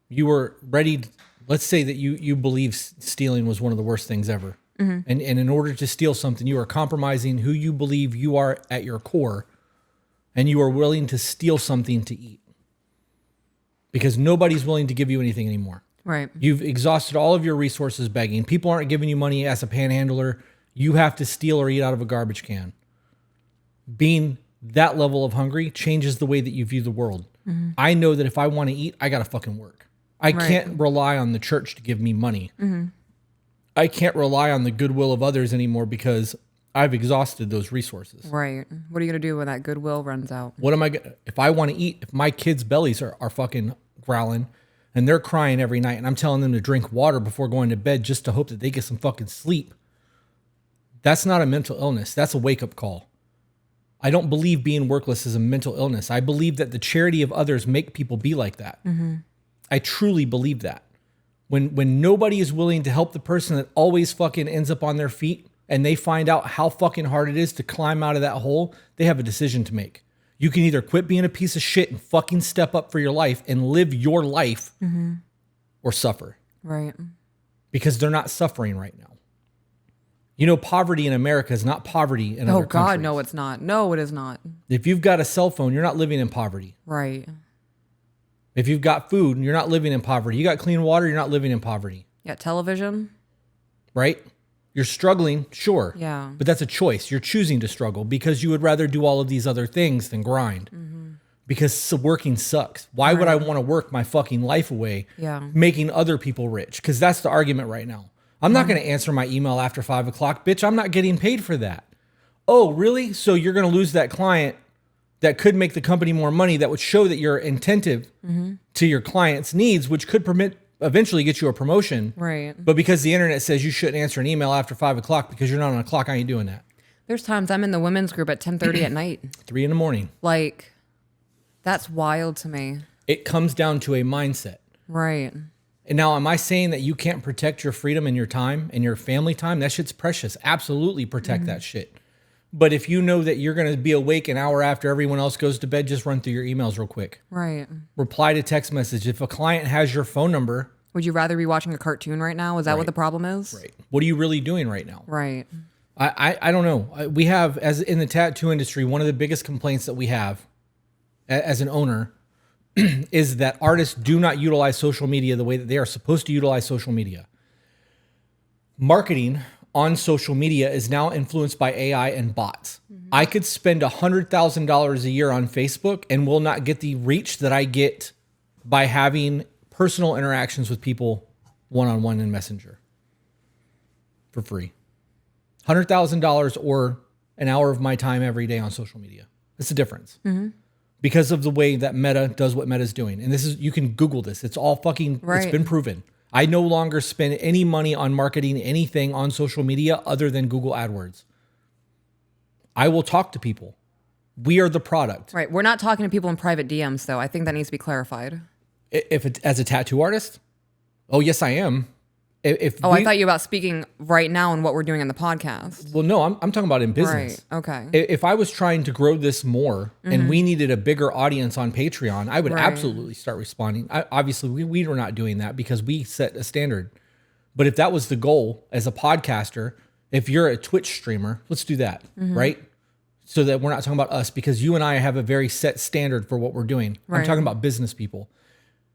you were ready, let's say that you believe stealing was one of the worst things ever. Mm-hmm. And in order to steal something, you are compromising who you believe you are at your core, and you are willing to steal something to eat. Because nobody's willing to give you anything anymore. Right. You've exhausted all of your resources begging. People aren't giving you money as a panhandler. You have to steal or eat out of a garbage can. Being that level of hungry changes the way that you view the world. Mm-hmm. I know that if I want to eat, I got to fucking work. I can't rely on the church to give me money. Mm-hmm. I can't rely on the goodwill of others anymore because I've exhausted those resources. Right. What are you going to do when that goodwill runs out? What am I going to, if I want to eat, if my kids' bellies are fucking growling and they're crying every night and I'm telling them to drink water before going to bed just to hope that they get some fucking sleep, that's not a mental illness. That's a wake-up call. I don't believe being workless is a mental illness. I believe that the charity of others make people be like that. Mm-hmm. I truly believe that. When nobody is willing to help the person that always fucking ends up on their feet and they find out how fucking hard it is to climb out of that hole, they have a decision to make. You can either quit being a piece of shit and fucking step up for your life and live your life or suffer. Right. Because they're not suffering right now. You know, poverty in America is not poverty in other countries. Oh, God, no, it's not. No, it is not. If you've got a cell phone, you're not living in poverty. Right. If you've got food, you're not living in poverty. You got clean water, you're not living in poverty. Yeah, television. Right? You're struggling, sure. Yeah. But that's a choice. You're choosing to struggle because you would rather do all of these other things than grind. Mm-hmm. Because working sucks. Why would I want to work my fucking life away making other people rich? Because that's the argument right now. I'm not going to answer my email after 5 o'clock. Bitch, I'm not getting paid for that. Oh, really? So you're going to lose that client that could make the company more money, that would show that you're attentive to your client's needs, which could eventually get you a promotion. Right. But because the internet says you shouldn't answer an email after 5 o'clock because you're not on a clock, I ain't doing that. There's times I'm in the women's group at 10:30 at night. 3 a.m. Like, that's wild to me. It comes down to a mindset. Right. And now, am I saying that you can't protect your freedom and your time and your family time? That shit's precious. Absolutely protect that shit. But if you know that you're going to be awake an hour after everyone else goes to bed, just run through your emails real quick. Right. Reply to text message. If a client has your phone number. Would you rather be watching a cartoon right now? Is that what the problem is? Right. What are you really doing right now? Right. I don't know. We have, as in the tattoo industry, one of the biggest complaints that we have as an owner is that artists do not utilize social media the way that they are supposed to utilize social media. Marketing on social media is now influenced by AI and bots. Mm-hmm. I could spend $100,000 a year on Facebook and will not get the reach that I get by having personal interactions with people one-on-one in Messenger for free. $100,000 or an hour of my time every day on social media. It's the difference. Because of the way that Meta does what Meta's doing. And this is, you can Google this. It's all fucking, Right. It's been proven. I no longer spend any money on marketing anything on social media other than Google AdWords. I will talk to people. We are the product. Right. We're not talking to people in private DMs, though. I think that needs to be clarified. If it's as a tattoo artist, oh yes, I am. If I thought you were about speaking right now on what we're doing in the podcast. well, no, I'm talking about in business. Right. Okay. If I was trying to grow this more and we needed a bigger audience on Patreon, I would absolutely start responding. Obviously, we were not doing that because we set a standard. But if that was the goal as a podcaster, if you're a Twitch streamer, let's do that, right? So that we're not talking about us, because you and I have a very set standard for what we're doing. I'm Right. talking about business people.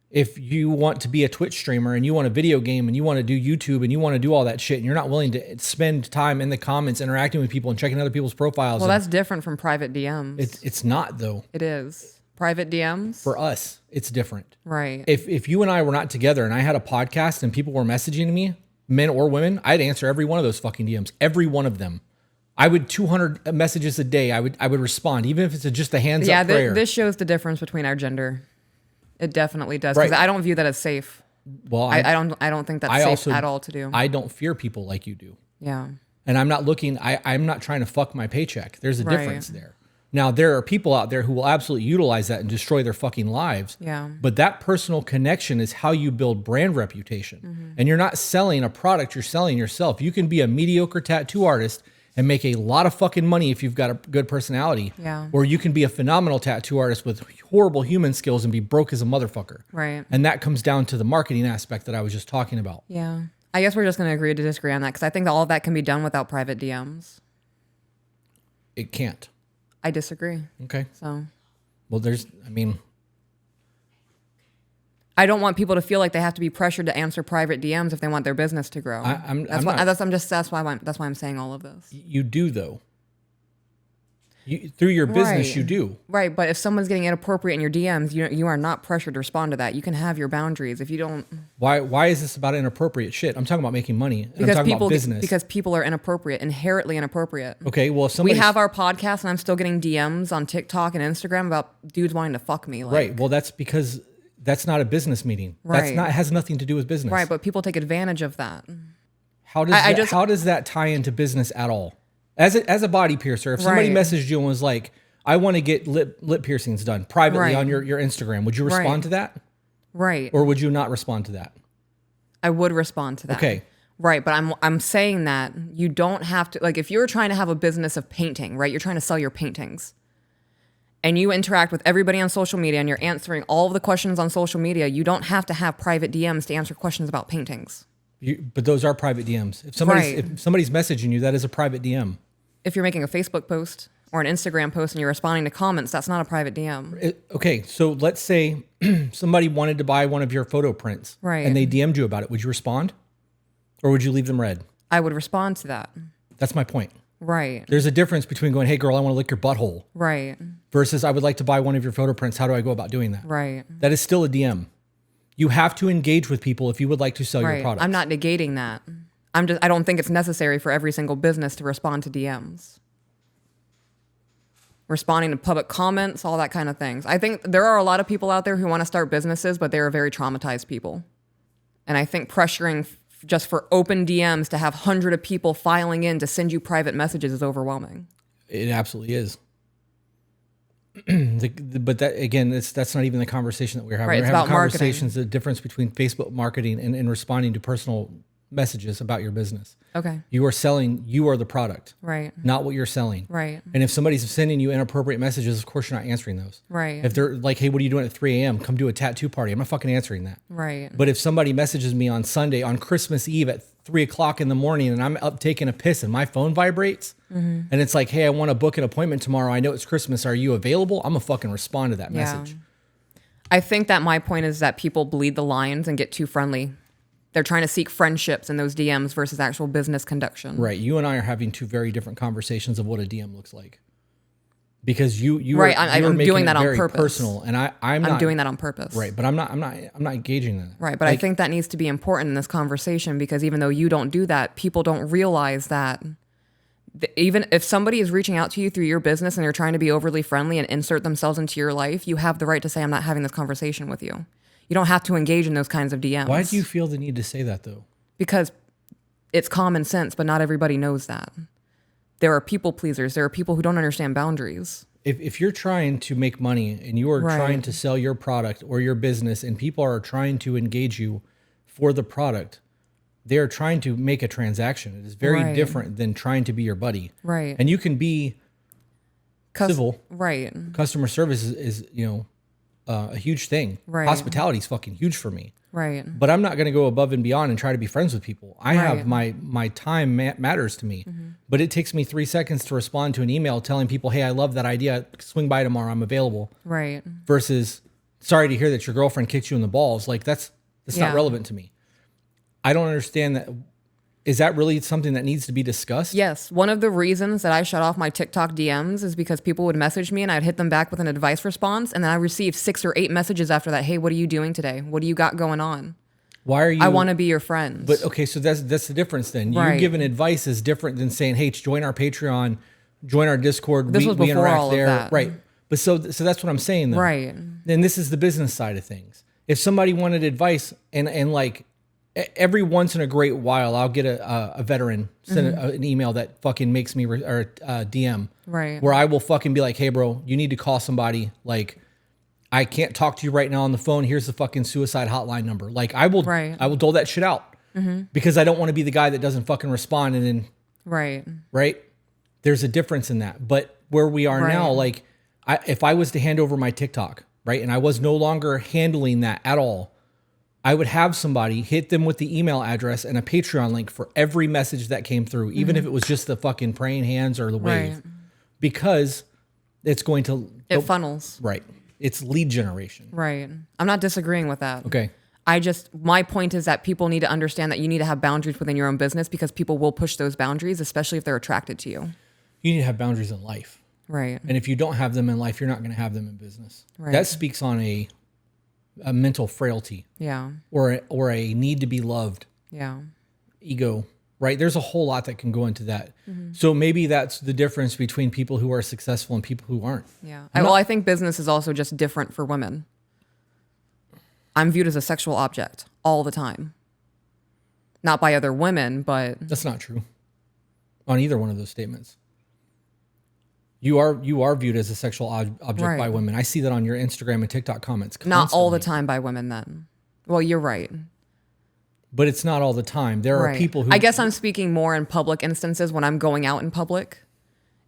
If you want to be a Twitch streamer and you want a video game and you want to do YouTube and you want to do all that shit and you're not willing to spend time in the comments interacting with people and checking other people's profiles. Well, that's different from private DMs. It's not though. It is. Private DMs? For us, it's different. Right. If you and I were not together and I had a podcast and people were messaging me, men or women, I'd answer every one of those fucking DMs, every one of them. I would 200 messages a day. I would respond, even if it's just a hands up prayer. This shows the difference between our gender. It definitely does, because Right. I don't view that as safe. Well, I don't think that's safe at all to do. I don't fear people like you do. Yeah. And I'm not looking, I'm not trying to fuck my paycheck. There's a Right. difference there. Now, there are people out there who will absolutely utilize that and destroy their fucking lives. Yeah. But that personal connection is how you build brand reputation. Mm-hmm. And you're not selling a product, you're selling yourself. You can be a mediocre tattoo artist and make a lot of fucking money if you've got a good personality. Yeah. Or you can be a phenomenal tattoo artist with horrible human skills and be broke as a motherfucker. Right. And that comes down to the marketing aspect that I was just talking about. Yeah. I guess we're just going to agree to disagree on that, because I think that all of that can be done without private DMs. It can't. I disagree. Okay. So Well, I don't want people to feel like they have to be pressured to answer private DMs if they want their business to grow. That's why I'm saying all of this. you do though. Through your business, Right. you do. Right, but if someone's getting inappropriate in your DMs, you are not pressured to respond to that. You can have your boundaries. If you don't, Why is this about inappropriate shit? I'm talking about making money. I'm because talking people about business. because people are inappropriate, inherently inappropriate. Okay, well, if We somebody have our podcast, and I'm still getting DMs on TikTok and Instagram about dudes wanting to fuck me. Like, right. Well, that's because that's not a business meeting. Right. Has nothing to do with business. Right, but people take advantage of that. How does that tie into business at all? As a body piercer, if somebody Right. messaged you and was like, "I want to get lip piercings done privately Right. on your Instagram," would you respond Right. to that, Right. or would you not respond to that? I would respond to that. Okay. Right, but I'm saying that you don't have to, like, if you're trying to have a business of painting, right? You're trying to sell your paintings. And you interact with everybody on social media and you're answering all of the questions on social media, you don't have to have private DMs to answer questions about paintings. But those are private DMs. If somebody's messaging you, that is a private DM. If you're making a Facebook post or an Instagram post and you're responding to comments, that's not a private DM. Okay, so let's say somebody wanted to buy one of your photo prints, Right. and they DM'd you about it. Would you respond, or would you leave them read? I would respond to that. That's my point. Right. There's a difference between going, "Hey, girl, I want to lick your butthole," Right. versus "I would like to buy one of your photo prints. How do I go about doing that?" Right. That is still a DM. You have to engage with people if you would like to sell your Right. product. I'm not negating that. I don't think it's necessary for every single business to respond to DMs. Responding to public comments, all that kind of things. I think there are a lot of people out there who want to start businesses, but they are very traumatized people. And I think pressuring just for open DMs to have hundreds of people filing in to send you private messages is overwhelming. It absolutely is. But that again, that's not even the conversation that we're having. Right, We're it's having about marketing. conversations, the difference between Facebook marketing and responding to personal messages about your business. Okay. You are the product, Right. not what you're selling. Right. And if somebody's sending you inappropriate messages, of course you're not answering those. Right. If they're like, "Hey, what are you doing at 3 a.m.? Come do a tattoo party," I'm not fucking answering that. Right. But if somebody messages me on Sunday, on Christmas Eve at 3 o'clock in the morning, and I'm up taking a piss and my phone vibrates, and it's like, "Hey, I want to book an appointment tomorrow. I know it's Christmas. Are you available?" I'm gonna fucking respond to that message. I think that my point is that people bleed the lines and get too friendly. They're trying to seek friendships in those DMs versus actual business conduction. Right. You and I are having two very different conversations of what a DM looks like. because you Right, are, I'm you're making doing it that on very purpose. personal, and I'm I'm not doing that on purpose. right, but I'm not engaging in that. Right, but I think that needs to be important in this conversation because even though you don't do that, people don't realize that even if somebody is reaching out to you through your business and they're trying to be overly friendly and insert themselves into your life, you have the right to say, I'm not having this conversation with you. You don't have to engage in those kinds of DMs. Why do you feel the need to say that though? Because it's common sense, but not everybody knows that. There are people pleasers. There are people who don't understand boundaries. If you're trying to make money and you are Right. trying to sell your product or your business and people are trying to engage you for the product, they are trying to make a transaction. It is very Right. different than trying to be your buddy. Right. And you can be civil. Right. Customer service is a huge thing. Right. Hospitality is fucking huge for me. Right. But I'm not going to go above and beyond and try to be friends with people. I have Right. my time matters to me, but it takes me 3 seconds to respond to an email telling people, "Hey, I love that idea. Swing by tomorrow. I'm available." Right. Versus, "Sorry to hear that your girlfriend kicked you in the balls." Like that's Yeah. not relevant to me. I don't understand that. Is that really something that needs to be discussed? Yes. One of the reasons that I shut off my TikTok DMs is because people would message me and I'd hit them back with an advice response. And then I received 6 or 8 messages after that. Hey, what are you doing today? What do you got going on? Why are you? I want to be your friend. But okay, so that's the difference then. You Right. giving advice is different than saying, "Hey, join our Patreon, join our Discord." This was before interact all of there, that. right? But so that's what I'm saying though. Right. Then this is the business side of things. If somebody wanted advice and like every once in a great while, I'll get a veteran send an email that fucking makes me or DM Right. where I will fucking be like, "Hey, bro, you need to call somebody. Like, I can't talk to you right now on the phone. Here's the fucking suicide hotline number." Like, I will Right. dole that shit out because I don't want to be the guy that doesn't fucking respond. And then, Right. right, there's a difference in that. But where we are now, Right. like, if I was to hand over my TikTok, right, and I was no longer handling that at all, I would have somebody hit them with the email address and a Patreon link for every message that came through, even if it was just the fucking praying hands or the wave, Right. because it's going to It funnels. right. It's lead generation. Right. I'm not disagreeing with that. Okay. My point is that people need to understand that you need to have boundaries within your own business because people will push those boundaries, especially if they're attracted to you. You need to have boundaries in life. Right. And if you don't have them in life, you're not going to have them in business. Right. That speaks on a mental frailty Yeah. or a need to be loved, Yeah. ego, right? There's a whole lot that can go into that. Mm-hmm. So maybe that's the difference between people who are successful and people who aren't. Yeah. I think business is also just different for women. I'm viewed as a sexual object all the time. Not by other women, but That's not true on either one of those statements. You are viewed as a sexual object Right. by women. I see that on your Instagram and TikTok comments not all the constantly. time by women then. Well, you're right. But it's not all the time. There are Right. people who I guess I'm speaking more in public instances when I'm going out in public.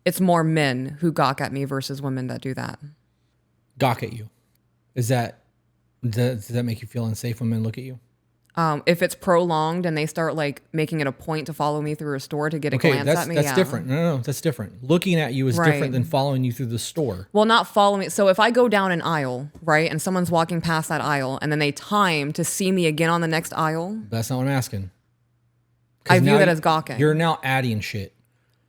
It's more men who gawk at me versus women that do that. gawk at you. Does that make you feel unsafe when men look at you? If it's prolonged and they start like making it a point to follow me through a store to get a Okay, glance that's at me, that's yeah. different. No, that's different. Looking at you is Right. different than following you through the store. Well, not follow me. So if I go down an aisle, right, and someone's walking past that aisle and then they time to see me again on the next aisle, That's not what I'm asking. 'Cause I view now that as gawking. You're now adding shit.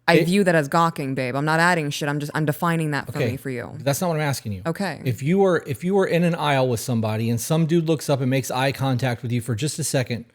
I view that as gawking, babe. I'm not adding shit. I'm defining that for Okay, me for you. That's not what I'm asking you. Okay. If you were in an aisle with somebody and some dude looks up and makes eye contact with you for just a second,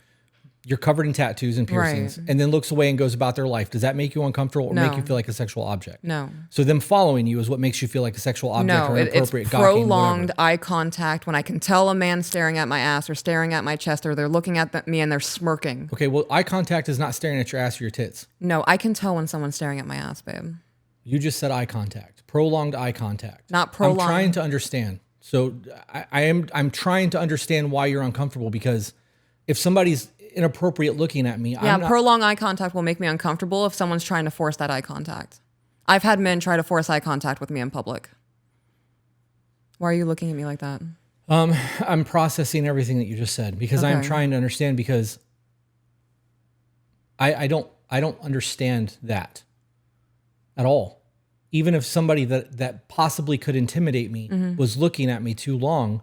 you're covered in tattoos and piercings, Right. and then looks away and goes about their life, does that make you uncomfortable or make No. you feel like a sexual object? No. So them following you is what makes you feel like a sexual object No, or it's inappropriate gawking, prolonged whatever. eye contact when I can tell a man staring at my ass or staring at my chest or they're looking at me and they're smirking. Okay, well, eye contact is not staring at your ass or your tits. No, I can tell when someone's staring at my ass, babe. You just said eye contact, prolonged eye contact. Not prolonged. I'm trying to understand. So I'm trying to understand why you're uncomfortable, because if somebody's inappropriate looking at me, Yeah, I'm not, prolonged eye contact will make me uncomfortable if someone's trying to force that eye contact. I've had men try to force eye contact with me in public. Why are you looking at me like that? I'm processing everything that you just said because I'm Okay. trying to understand, because I don't understand that at all. Even if somebody that possibly could intimidate me Mm-hmm. was looking at me too long,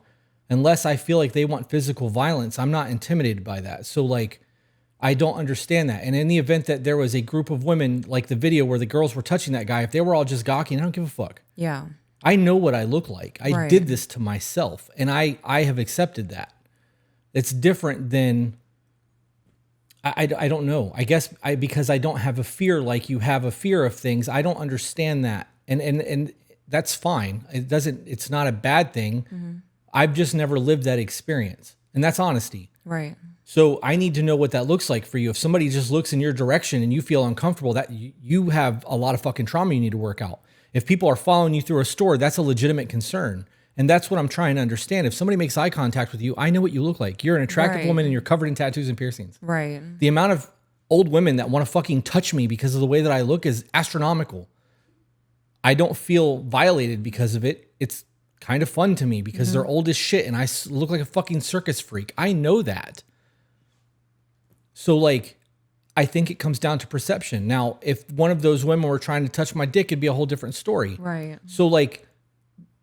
unless I feel like they want physical violence, I'm not intimidated by that. So like, I don't understand that. And in the event that there was a group of women, like the video where the girls were touching that guy, if they were all just gawking, I don't give a fuck. Yeah. I know what I look like. I Right. did this to myself, and I have accepted that. It's different than, I don't know. I guess because I don't have a fear like you have a fear of things, I don't understand that. And that's fine. It's not a bad thing. I've just never lived that experience. And that's honesty. Right. So I need to know what that looks like for you. If somebody just looks in your direction and you feel uncomfortable, that you have a lot of fucking trauma you need to work out. If people are following you through a store, that's a legitimate concern. And that's what I'm trying to understand. If somebody makes eye contact with you, I know what you look like. You're an attractive Right. woman and you're covered in tattoos and piercings. Right. The amount of old women that want to fucking touch me because of the way that I look is astronomical. I don't feel violated because of it. It's kind of fun to me because they're old as shit and I look like a fucking circus freak. I know that. So like, I think it comes down to perception. Now, if one of those women were trying to touch my dick, it'd be a whole different story. Right. So like,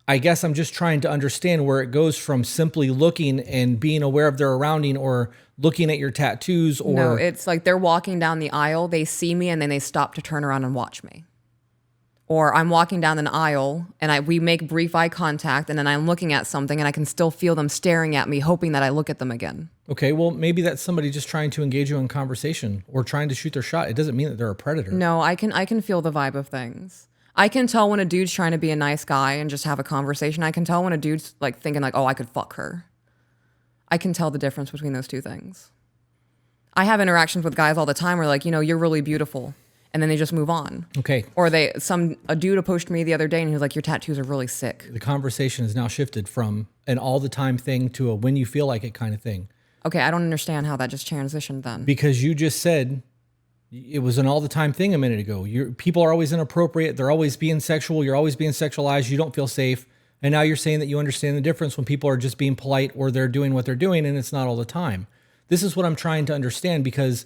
I guess I'm just trying to understand where it goes from simply looking and being aware of their surrounding or looking at your tattoos or... No, it's like they're walking down the aisle, they see me, and then they stop to turn around and watch me. Or I'm walking down an aisle and we make brief eye contact and then I'm looking at something and I can still feel them staring at me, hoping that I look at them again. Okay, well, maybe that's somebody just trying to engage you in conversation or trying to shoot their shot. It doesn't mean that they're a predator. No, I can feel the vibe of things. I can tell when a dude's trying to be a nice guy and just have a conversation. I can tell when a dude's like thinking like, oh, I could fuck her. I can tell the difference between those two things. I have interactions with guys all the time where like, you're really beautiful. And then they just move on. Okay. Or a dude approached me the other day and he was like, your tattoos are really sick. The conversation has now shifted from an all the time thing to a when you feel like it kind of thing. Okay, I don't understand how that just transitioned then. Because you just said it was an all the time thing a minute ago. People are always inappropriate. They're always being sexual. You're always being sexualized. You don't feel safe. And now you're saying that you understand the difference when people are just being polite or they're doing what they're doing and it's not all the time. This is what I'm trying to understand because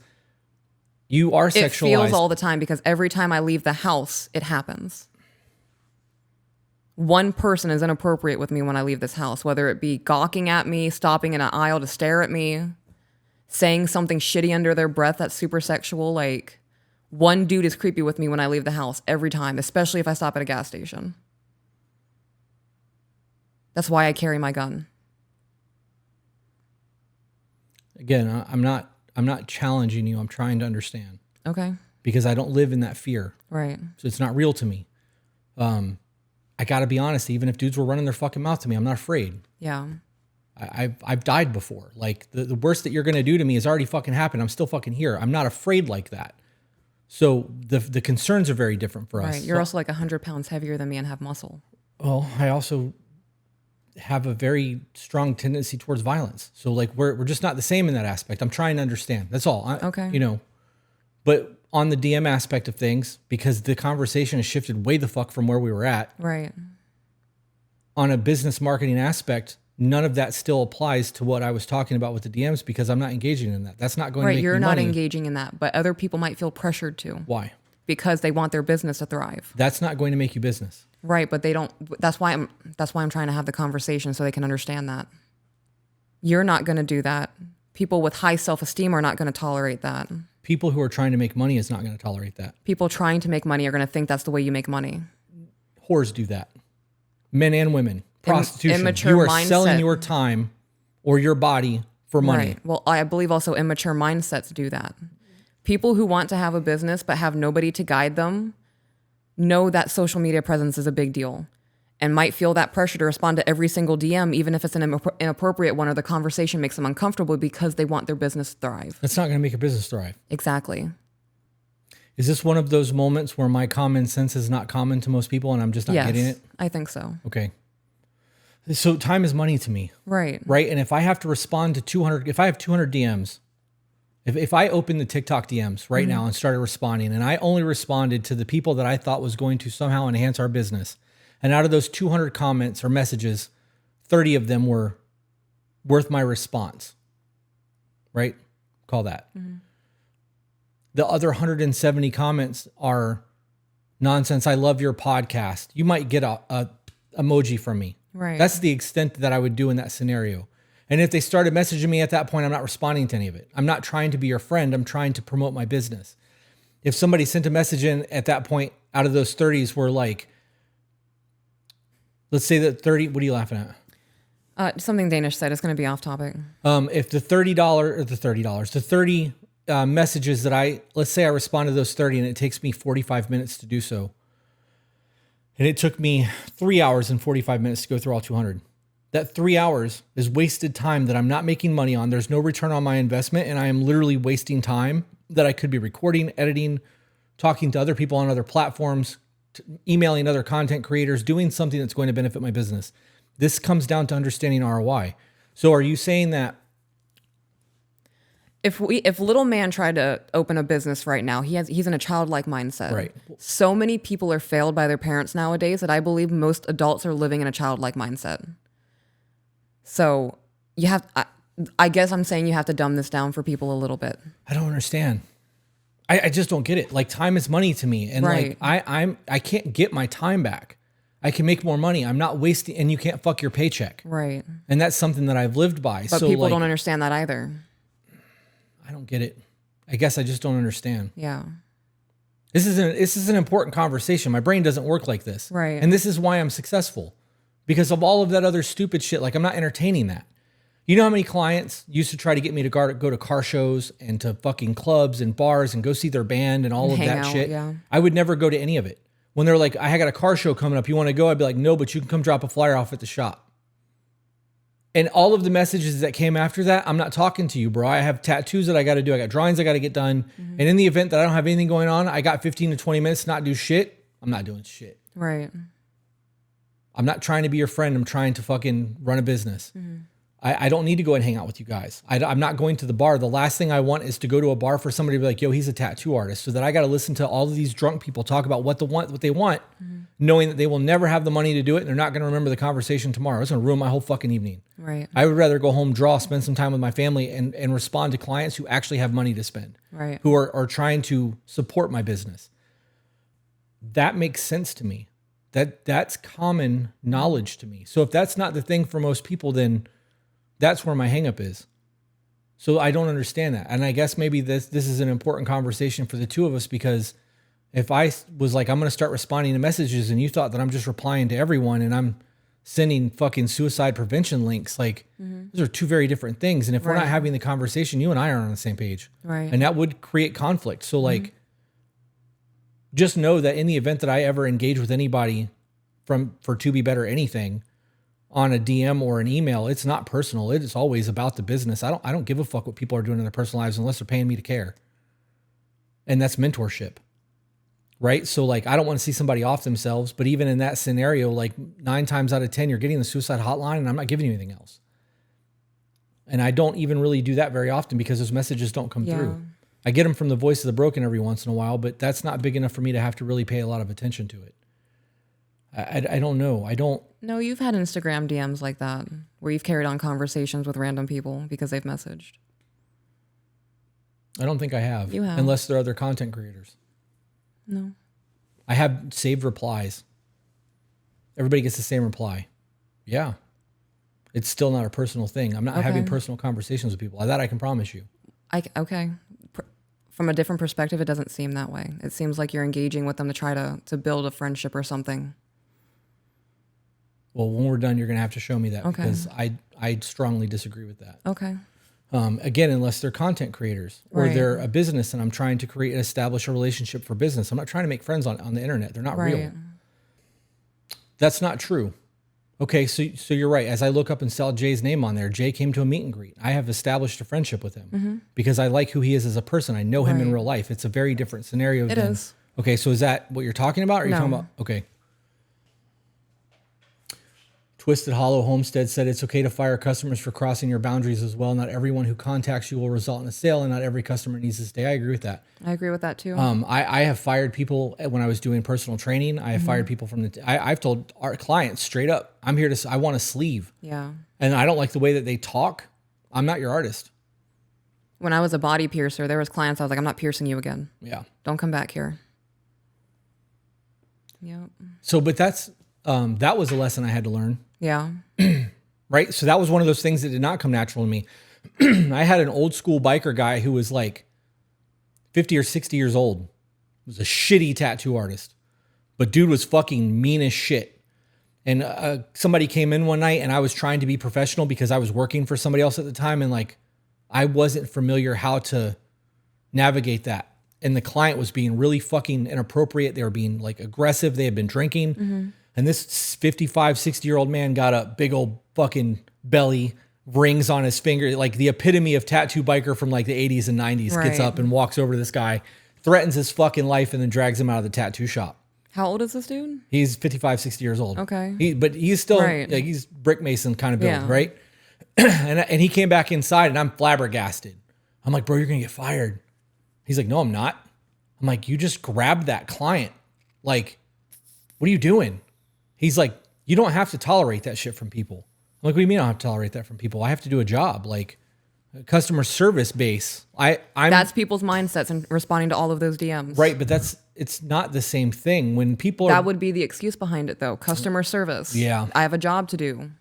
you are sexualized. It feels all the time because every time I leave the house, it happens. One person is inappropriate with me when I leave this house, whether it be gawking at me, stopping in an aisle to stare at me, saying something shitty under their breath that's super sexual. Like, one dude is creepy with me when I leave the house every time, especially if I stop at a gas station. That's why I carry my gun. Again, I'm not challenging you. I'm trying to understand. Okay. Because I don't live in that fear. Right. So it's not real to me. I got to be honest, even if dudes were running their fucking mouth to me, I'm not afraid. Yeah. I've died before. Like the worst that you're going to do to me has already fucking happened. I'm still fucking here. I'm not afraid like that. So the concerns are very different for us. Right. You're also like 100 pounds heavier than me and have muscle. Well, I also have a very strong tendency towards violence. So like we're just not the same in that aspect. I'm trying to understand. That's all. Okay. But on the DM aspect of things, because the conversation has shifted way the fuck from where we were at. Right. On a business marketing aspect, none of that still applies to what I was talking about with the DMs because I'm not engaging in that. That's not going to make me money. Right, you're not engaging in that, but other people might feel pressured to. Why? Because they want their business to thrive. That's not going to make you business. Right, but they don't. That's why I'm trying to have the conversation so they can understand that. You're not going to do that. People with high self-esteem are not going to tolerate that. People who are trying to make money is not going to tolerate that. People trying to make money are going to think that's the way you make money. Whores do that. Men and women. Prostitution. Immature you are mindset. selling your time or your body for money. Right. Well, I believe also immature mindsets do that. People who want to have a business but have nobody to guide them know that social media presence is a big deal and might feel that pressure to respond to every single DM, even if it's an inappropriate one or the conversation makes them uncomfortable because they want their business to thrive. That's not going to make a business thrive. Exactly. Is this one of those moments where my common sense is not common to most people and I'm just not getting it? I think so. Okay. So time is money to me. Right. Right. And if I have to respond to 200, if I have 200 DMs, if I open the TikTok DMs right now and started responding and I only responded to the people that I thought was going to somehow enhance our business, and out of those 200 comments or messages, 30 of them were worth my response, right? Call that. The other 170 comments are nonsense. I love your podcast. You might get a emoji from me. Right. That's the extent that I would do in that scenario. And if they started messaging me at that point, I'm not responding to any of it. I'm not trying to be your friend. I'm trying to promote my business. If somebody sent a message in at that point, out of those 30s were like, let's say that 30, what are you laughing at? Something Danish said. It's going to be off topic. If the the 30 messages that let's say I respond to those 30 and it takes me 45 minutes to do so. And it took me 3 hours and 45 minutes to go through all 200. That 3 hours is wasted time that I'm not making money on. There's no return on my investment. And I am literally wasting time that I could be recording, editing, talking to other people on other platforms, emailing other content creators, doing something that's going to benefit my business. This comes down to understanding ROI. So are you saying that if little man tried to open a business right now, he's in a childlike mindset. Right. So many people are failed by their parents nowadays that I believe most adults are living in a childlike mindset. So you have, I guess I'm saying you have to dumb this down for people a little bit. I don't understand. I just don't get it. Like, time is money to me. And right. like I can't get my time back. I can make more money. I'm not wasting, and you can't fuck your paycheck. Right. And that's something that I've lived by. But so people like, don't understand that either. I don't get it. I guess I just don't understand. Yeah. This is an important conversation. My brain doesn't work like this. Right. And this is why I'm successful. Because of all of that other stupid shit. Like, I'm not entertaining that. You know how many clients used to try to get me to go to car shows and to fucking clubs and bars and go see their band and all of that shit? Yeah. I would never go to any of it. When they're like, I got a car show coming up, you want to go? I'd be like, no, but you can come drop a flyer off at the shop. And all of the messages that came after that, I'm not talking to you, bro. I have tattoos that I got to do. I got drawings I got to get done. Mm-hmm. And in the event that I don't have anything going on, I got 15 to 20 minutes to not do shit. I'm not doing shit. Right. I'm not trying to be your friend. I'm trying to fucking run a business. Mm-hmm. I don't need to go and hang out with you guys. I'm not going to the bar. The last thing I want is to go to a bar for somebody to be like, yo, he's a tattoo artist. So that I got to listen to all of these drunk people talk about what they want, mm-hmm. knowing that they will never have the money to do it. And they're not going to remember the conversation tomorrow. It's going to ruin my whole fucking evening. Right. I would rather go home, draw, spend some time with my family and respond to clients who actually have money to spend. Right. Who are trying to support my business. That makes sense to me. That's common knowledge to me. So if that's not the thing for most people, then that's where my hangup is. So I don't understand that. And I guess maybe this is an important conversation for the two of us, because if I was like, I'm going to start responding to messages and you thought that I'm just replying to everyone and I'm sending fucking suicide prevention links, like mm-hmm. those are two very different things. And if we're not having the conversation, you and I aren't on the same page. Right. And that would create conflict. So like, just know that in the event that I ever engage with anybody for To Be Better anything on a DM or an email, it's not personal. It's always about the business. I don't give a fuck what people are doing in their personal lives unless they're paying me to care. And that's mentorship, right? So like, I don't want to see somebody off themselves, but even in that scenario, like 9 times out of 10, you're getting the suicide hotline and I'm not giving you anything else. And I don't even really do that very often because those messages don't come through. I get them from the Voice of the Broken every once in a while, but that's not big enough for me to have to really pay a lot of attention to it. I don't know. No, you've had Instagram DMs like that where you've carried on conversations with random people because they've messaged. I don't think I have. You have. Unless they're other content creators. No. I have saved replies. Everybody gets the same reply. Yeah. It's still not a personal thing. I'm not having personal conversations with people. That I can promise you. Okay. From a different perspective, it doesn't seem that way. It seems like you're engaging with them to try to build a friendship or something. Well, when we're done, you're going to have to show me that because I strongly disagree with that. Okay. Again, unless they're content creators or they're a business and I'm trying to create and establish a relationship for business. I'm not trying to make friends on the internet. They're not real. That's not true. Okay, so you're right. As I look up and saw Jay's name on there, Jay came to a meet and greet. I have established a friendship with him because I like who he is as a person. I know him in real life. It's a very different scenario. It is. Okay, so is that what you're talking about? Or are you talking about? Okay. Twisted Hollow Homestead said it's okay to fire customers for crossing your boundaries as well. Not everyone who contacts you will result in a sale, and not every customer needs to stay. I agree with that. I agree with that too. I have fired people when I was doing personal training. I have fired people from I've told our clients straight up, I want a sleeve. Yeah. And I don't like the way that they talk. I'm not your artist. When I was a body piercer, there was clients I was like, I'm not piercing you again. Yeah. Don't come back here. Yep. So, but that was a lesson I had to learn. Yeah. right? So that was one of those things that did not come natural to me. I had an old school biker guy who was like 50 or 60 years old. Was a shitty tattoo artist, but dude was fucking mean as shit. And somebody came in one night and I was trying to be professional because I was working for somebody else at the time. And like, I wasn't familiar how to navigate that. And the client was being really fucking inappropriate. They were being like aggressive. They had been drinking. And this 55, 60-year-old man got a big old fucking belly, rings on his finger, like the epitome of tattoo biker from like the 80s and 90s, gets up and walks over to this guy, threatens his fucking life, and then drags him out of the tattoo shop. How old is this dude? He's 55, 60 years old. Okay. But he's still, like, he's brick mason kind of build, right? and he came back inside and I'm flabbergasted. I'm like, bro, you're going to get fired. He's like, no, I'm not. I'm like, you just grabbed that client. Like, what are you doing? He's like, you don't have to tolerate that shit from people. I'm like, what do you mean I don't have to tolerate that from people? I have to do a job. Like, customer service base. That's people's mindsets and responding to all of those DMs. Right, but it's not the same thing. When people That would be the excuse behind it, though. Customer service. Yeah. I have a job to do.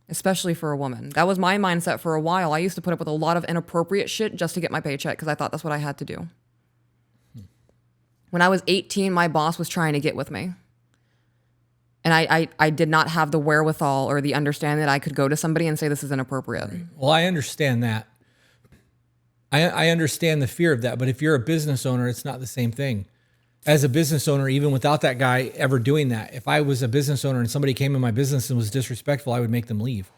Especially for a woman. That was my mindset for a while. I used to put up with a lot of inappropriate shit just to get my paycheck because I thought that's what I had to do. When I was 18, my boss was trying to get with me. And I did not have the wherewithal or the understanding that I could go to somebody and say this is inappropriate. Right. Well, I understand that. I understand the fear of that. But if you're a business owner, it's not the same thing. As a business owner, even without that guy ever doing that, if I was a business owner and somebody came in my business and was disrespectful, I would make them leave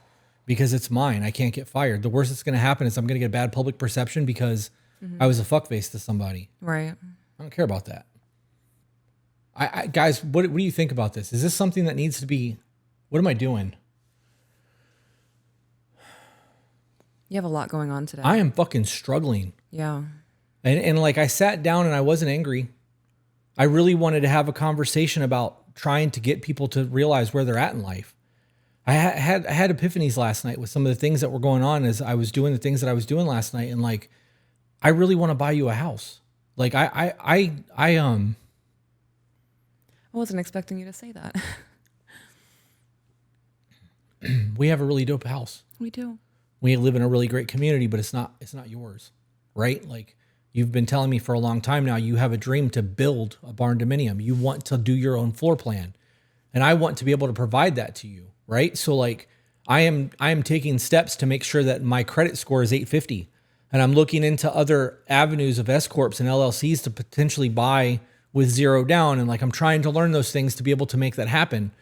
because it's mine. I can't get fired. The worst that's going to happen is I'm going to get a bad public perception because I was a fuckface to somebody. Right. I don't care about that. Guys, what do you think about this? Is this something that needs to be, what am I doing? You have a lot going on today. I am fucking struggling. Yeah. And like I sat down and I wasn't angry. I really wanted to have a conversation about trying to get people to realize where they're at in life. I had epiphanies last night with some of the things that were going on as I was doing the things that I was doing last night. And like, I really want to buy you a house. Like I wasn't expecting you to say that. we have a really dope house. We do. We live in a really great community, but it's not yours, right? Like you've been telling me for a long time now, you have a dream to build a barn dominium. You want to do your own floor plan. And I want to be able to provide that to you, right? So like I am taking steps to make sure that my credit score is 850. And I'm looking into other avenues of S Corps and LLCs to potentially buy with zero down. And like, I'm trying to learn those things to be able to make that happen.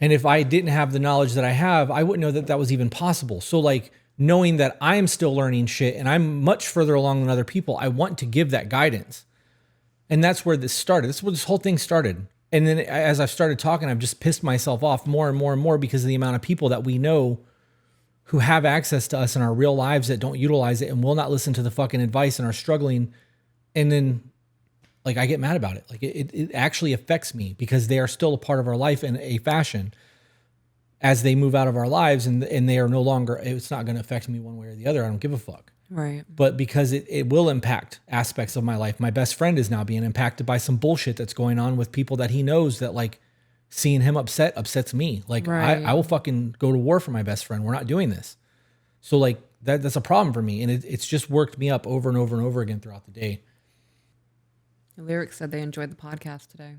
And if I didn't have the knowledge that I have, I wouldn't know that that was even possible. So like knowing that I'm still learning shit and I'm much further along than other people, I want to give that guidance. And that's where this started. That's where this whole thing started. And then as I've started talking, I've just pissed myself off more and more and more because of the amount of people that we know who have access to us in our real lives that don't utilize it and will not listen to the fucking advice and are struggling. And then like I get mad about it. Like it actually affects me because they are still a part of our life in a fashion as they move out of our lives and they are no longer, it's not going to affect me one way or the other. I don't give a fuck. Right. But because it will impact aspects of my life. My best friend is now being impacted by some bullshit that's going on with people that he knows that like seeing him upsets me. Like I will fucking go to war for my best friend. We're not doing this. So like that's a problem for me. And it's just worked me up over and over and over again throughout the day. The lyrics said they enjoyed the podcast today.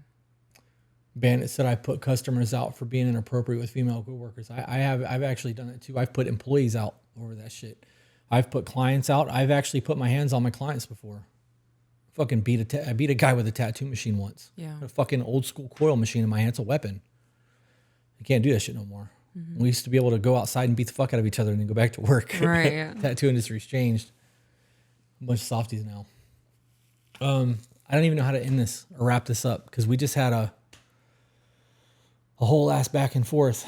Bandit said I put customers out for being inappropriate with female coworkers. I've actually done it too. I've put employees out over that shit. I've put clients out. I've actually put my hands on my clients before. Fucking I beat a guy with a tattoo machine once. Yeah. A fucking old school coil machine in my hand. It's a weapon. I can't do that shit no more. Mm-hmm. We used to be able to go outside and beat the fuck out of each other and then go back to work. Right. Yeah. Tattoo industry's changed. A bunch of softies now. I don't even know how to end this or wrap this up because we just had a whole ass back and forth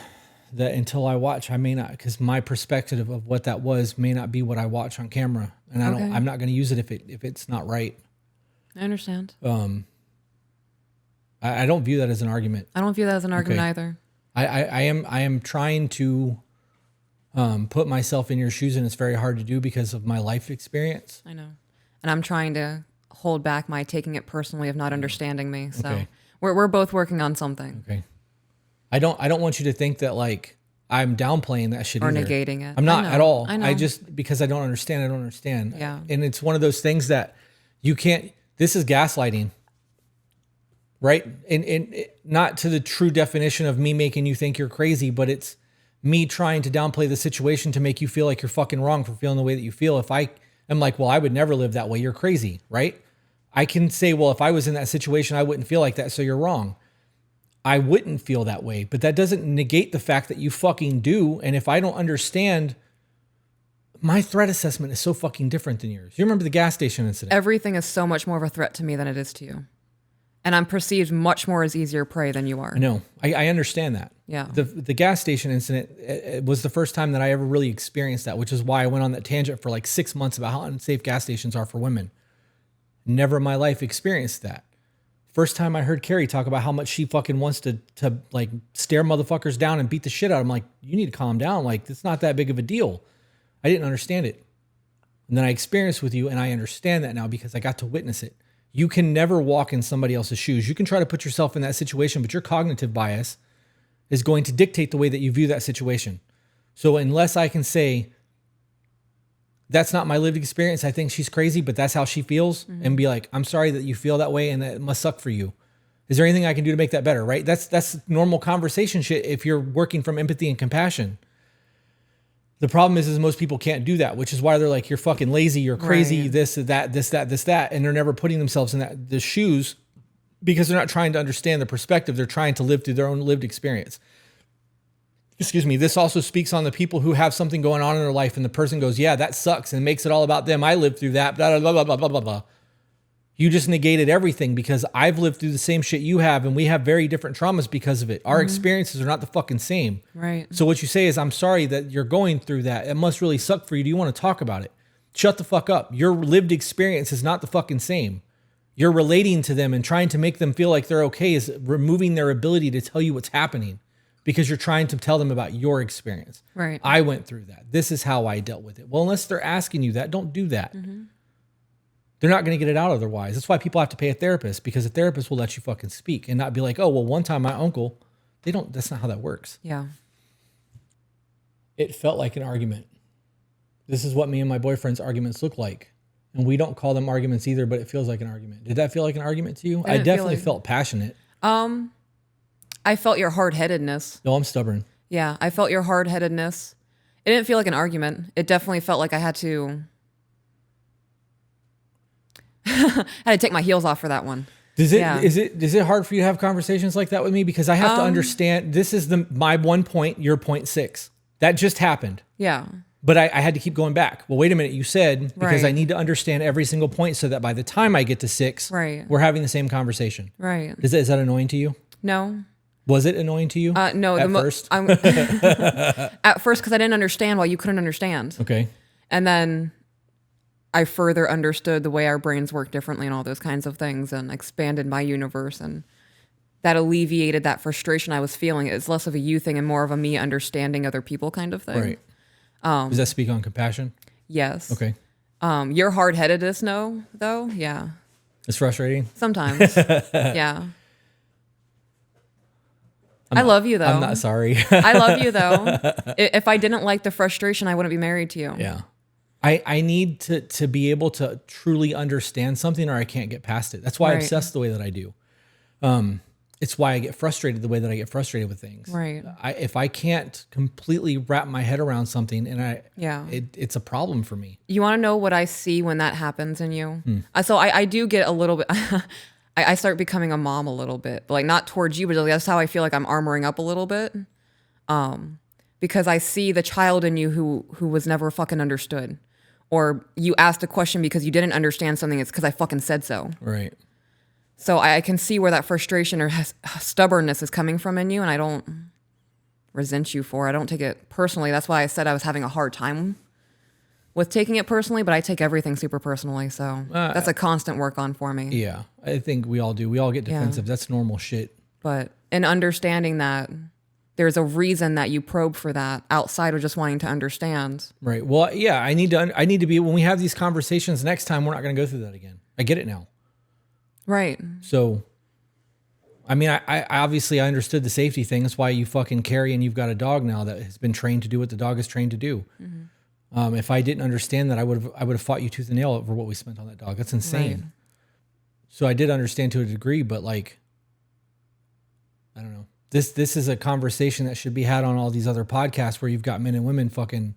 that until I watch, I may not, because my perspective of what that was may not be what I watch on camera. And I'm not going to use it if it's not right. I understand. I don't view that as an argument. I don't view that as an argument either. I am trying to put myself in your shoes, and it's very hard to do because of my life experience. I know. And I'm trying to hold back my taking it personally of not understanding me. So we're both working on something. Okay. I don't want you to think that like I'm downplaying that shit or either. negating it. I'm not at all. I know. I just, because I don't understand. Yeah. And it's one of those things that you can't, this is gaslighting, right? And not to the true definition of me making you think you're crazy, but it's me trying to downplay the situation to make you feel like you're fucking wrong for feeling the way that you feel. If I am like, well, I would never live that way, you're crazy, right? I can say, well, if I was in that situation, I wouldn't feel like that, so you're wrong. I wouldn't feel that way, but that doesn't negate the fact that you fucking do. And if I don't understand, my threat assessment is so fucking different than yours. You remember the gas station incident? Everything is so much more of a threat to me than it is to you. And I'm perceived much more as easier prey than you are. No, I understand that. Yeah. The gas station incident it was the first time that I ever really experienced that, which is why I went on that tangent for like 6 months about how unsafe gas stations are for women. Never in my life experienced that. First time I heard Carrie talk about how much she fucking wants to like stare motherfuckers down and beat the shit out of them. Like, you need to calm down. Like, it's not that big of a deal. I didn't understand it. And then I experienced with you and I understand that now because I got to witness it. You can never walk in somebody else's shoes. You can try to put yourself in that situation, but your cognitive bias is going to dictate the way that you view that situation. So unless I can say, that's not my lived experience, I think she's crazy, but that's how she feels, and be like, I'm sorry that you feel that way and it must suck for you. Is there anything I can do to make that better, right? That's normal conversation shit if you're working from empathy and compassion. The problem is most people can't do that, which is why they're like, you're fucking lazy, you're crazy, Right. this, that, and they're never putting themselves in the shoes because they're not trying to understand the perspective. They're trying to live through their own lived experience. Excuse me. This also speaks on the people who have something going on in their life and the person goes, yeah, that sucks, and makes it all about them. I lived through that, blah, blah, blah, blah, blah, blah, blah. You just negated everything because I've lived through the same shit you have, and we have very different traumas because of it. Our experiences are not the fucking same. Right. So what you say is, I'm sorry that you're going through that. It must really suck for you. Do you want to talk about it? Shut the fuck up. Your lived experience is not the fucking same. You're relating to them and trying to make them feel like they're okay is removing their ability to tell you what's happening because you're trying to tell them about your experience. Right. I went through that. This is how I dealt with it. Well, unless they're asking you that, don't do that. They're not going to get it out otherwise. That's why people have to pay a therapist, because a therapist will let you fucking speak and not be like, oh, well, one time my uncle, that's not how that works. Yeah. It felt like an argument. This is what me and my boyfriend's arguments look like. And we don't call them arguments either, but it feels like an argument. Did that feel like an argument to you? I definitely felt passionate. I felt your hard-headedness. No, I'm stubborn. Yeah, I felt your hard-headedness. It didn't feel like an argument. It definitely felt like I had to take my heels off for that one. Is it hard for you to have conversations like that with me? Because I have to understand, this is my 1 point, your 0.6. That just happened. Yeah. But I had to keep going back. Well, wait a minute. You said, because Right. I need to understand every single point so that by the time I get to 6, Right. we're having the same conversation. Right. Is that annoying to you? No. Was it annoying to you? No. At first? At first, because I didn't understand why you couldn't understand. Okay. And then I further understood the way our brains work differently and all those kinds of things, and expanded my universe, and that alleviated that frustration I was feeling. It's less of a you thing and more of a me understanding other people kind of thing. Right. Does that speak on compassion? Yes. Okay. Your hard-headedness, no, though. Yeah. It's frustrating. Sometimes. Yeah. I love you, though. I'm not sorry. I love you, though. If I didn't like the frustration, I wouldn't be married to you. Yeah. I need to be able to truly understand something, or I can't get past it. That's why I Right. obsess the way that I do. It's why I get frustrated the way that I get frustrated with things. Right. If I can't completely wrap my head around something, and Yeah. it's a problem for me. You want to know what I see when that happens in you? So I do get a little bit. I start becoming a mom a little bit, like not towards you, but that's how I feel like I'm armoring up a little bit. Because I see the child in you who was never fucking understood, or you asked a question because you didn't understand something. It's because I fucking said so. Right. So I can see where that frustration or stubbornness is coming from in you, and I don't resent you for it. I don't take it personally. That's why I said I was having a hard time with taking it personally, but I take everything super personally. So that's a constant work on for me. Yeah. I think we all do. We all get defensive. That's normal shit. But in understanding that there's a reason that you probe for that outside of just wanting to understand. Right. Well, yeah, I need to be, when we have these conversations next time, we're not going to go through that again. I get it now. Right. So I mean, I obviously I understood the safety thing. That's why you fucking carry and you've got a dog now that has been trained to do what the dog is trained to do. If I didn't understand that, I would have fought you tooth and nail over what we spent on that dog. That's insane. Right. So I did understand to a degree, but like, I don't know. This is a conversation that should be had on all these other podcasts where you've got men and women fucking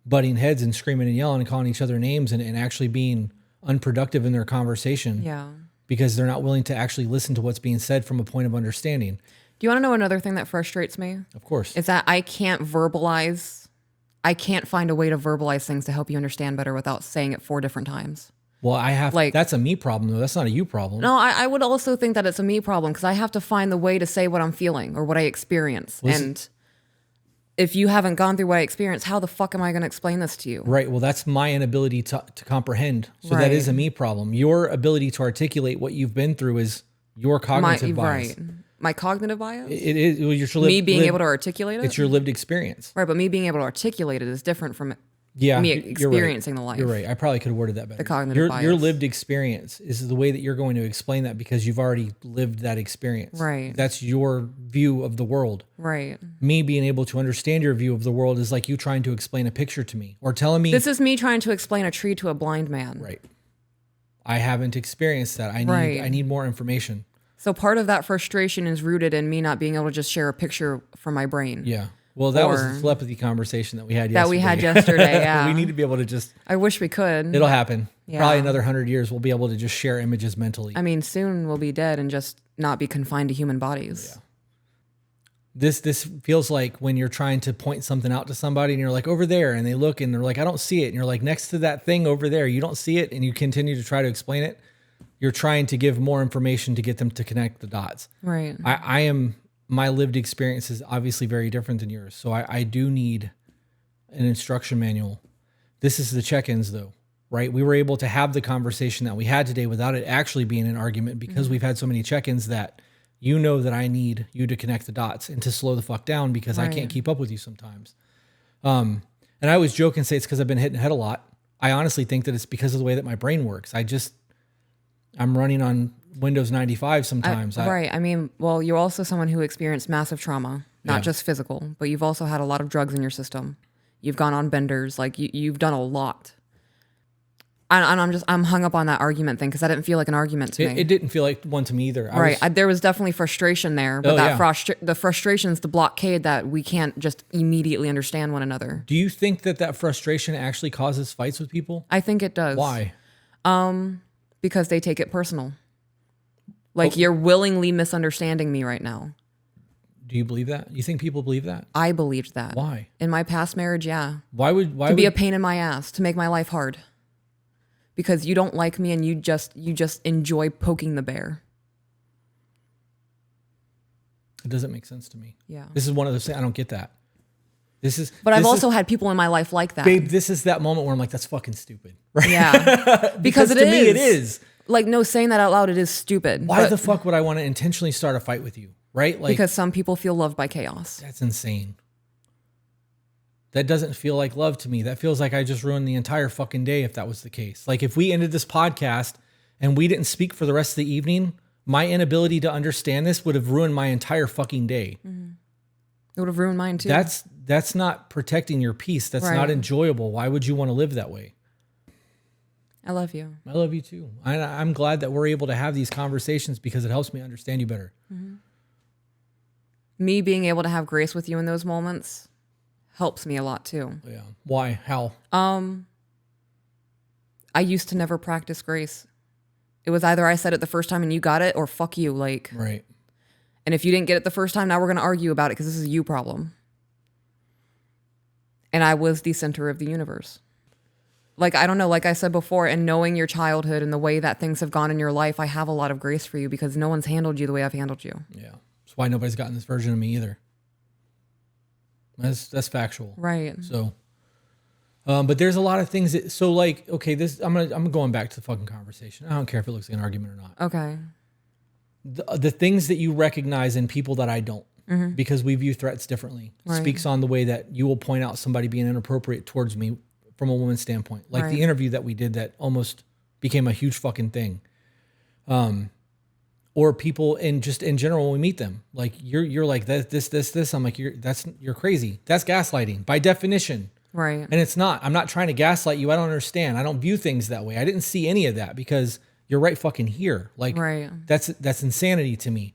butting heads and screaming and yelling and calling each other names and actually being unproductive in their conversation. Yeah. Because they're not willing to actually listen to what's being said from a point of understanding. Do you want to know another thing that frustrates me? Of course. Is that I can't find a way to verbalize things to help you understand better without saying it 4 different times. Well, Like- that's a me problem though. That's not a you problem. No, I would also think that it's a me problem because I have to find the way to say what I'm feeling or what I experience. And if you haven't gone through what I experienced, how the fuck am I going to explain this to you? Right. Well, that's my inability to comprehend. So Right. that is a me problem. Your ability to articulate what you've been through is your cognitive bias. Right. My cognitive bias? It is well, Me being able to articulate it? It's your lived experience. Right, but me being able to articulate it is different from Yeah, me you're right. experiencing the life. You're right. I probably could have worded that better. The cognitive your bias. lived experience is the way that you're going to explain that because you've already lived that experience. Right. That's your view of the world. Right. Me being able to understand your view of the world is like you trying to explain a picture to me or telling me This is me trying to explain a tree to a blind man. right. I haven't experienced that. Right. I need more information. So part of that frustration is rooted in me not being able to just share a picture from my brain. Yeah. Well, that was Or- the telepathy conversation that we had That yesterday. we had yesterday, yeah. We need to be able to just, I wish we could. it'll happen. Yeah. Probably another 100 years, we'll be able to just share images mentally. I mean, soon we'll be dead and just not be confined to human bodies. Yeah. This feels like when you're trying to point something out to somebody and you're like over there and they look and they're like, I don't see it. And you're like next to that thing over there, you don't see it. And you continue to try to explain it. You're trying to give more information to get them to connect the dots. Right. My lived experience is obviously very different than yours. So I do need an instruction manual. This is the check-ins though, right? We were able to have the conversation that we had today without it actually being an argument because we've had so many check-ins that you know that I need you to connect the dots and to slow the fuck down because I Right. can't keep up with you sometimes. And I always joke and say it's because I've been hitting head a lot. I honestly think that it's because of the way that my brain works. I'm running on Windows 95 sometimes. Right. I mean, well, you're also someone who experienced massive trauma, not Yeah. just physical, but you've also had a lot of drugs in your system. You've gone on benders, like you've done a lot. And I'm hung up on that argument thing because that didn't feel like an argument to me. It didn't feel like one to me either. There was definitely frustration there, but Oh, yeah. the frustration is the blockade that we can't just immediately understand one another. Do you think that frustration actually causes fights with people? I think it does. Why? Because they take it personal. Like you're willingly misunderstanding me right now. Do you believe that? You think people believe that? I believed that. Why? In my past marriage, yeah. Why would To be a pain in my ass, to make my life hard. Because you don't like me and you just enjoy poking the bear. it doesn't make sense to me. Yeah. This is one of those things I don't get that. But I've also had people in my life like that. babe, this is that moment where I'm like, that's fucking stupid. Right? Yeah. because to me it is. Like, no, saying that out loud, it is stupid. Why But- the fuck would I want to intentionally start a fight with you? Right? Like because some people feel loved by chaos. that's insane. That doesn't feel like love to me. That feels like I just ruined the entire fucking day if that was the case. Like if we ended this podcast and we didn't speak for the rest of the evening, my inability to understand this would have ruined my entire fucking day. It would have ruined mine too. That's not protecting your peace. That's Right. not enjoyable. Why would you want to live that way? I love you. I love you too. I'm glad that we're able to have these conversations because it helps me understand you better. Me being able to have grace with you in those moments helps me a lot too. Yeah. Why? How? I used to never practice grace. It was either I said it the first time and you got it, or fuck you. Like, Right. and if you didn't get it the first time, now we're going to argue about it because this is a you problem. And I was the center of the universe. Like, I don't know, like I said before, and knowing your childhood and the way that things have gone in your life, I have a lot of grace for you because no one's handled you the way I've handled you. Yeah. That's why nobody's gotten this version of me either. That's factual. Right. So, but there's a lot of things that, so like, okay, I'm going back to the fucking conversation. I don't care if it looks like an argument or not. Okay. The things that you recognize in people that I don't, because we view threats differently, Right. speaks on the way that you will point out somebody being inappropriate towards me from a woman's standpoint. Like Right. the interview that we did that almost became a huge fucking thing. or people in general when we meet them. Like you're like this. I'm like, you're crazy. That's gaslighting by definition. Right. And it's not. I'm not trying to gaslight you. I don't understand. I don't view things that way. I didn't see any of that because you're right fucking here. Like Right. that's insanity to me.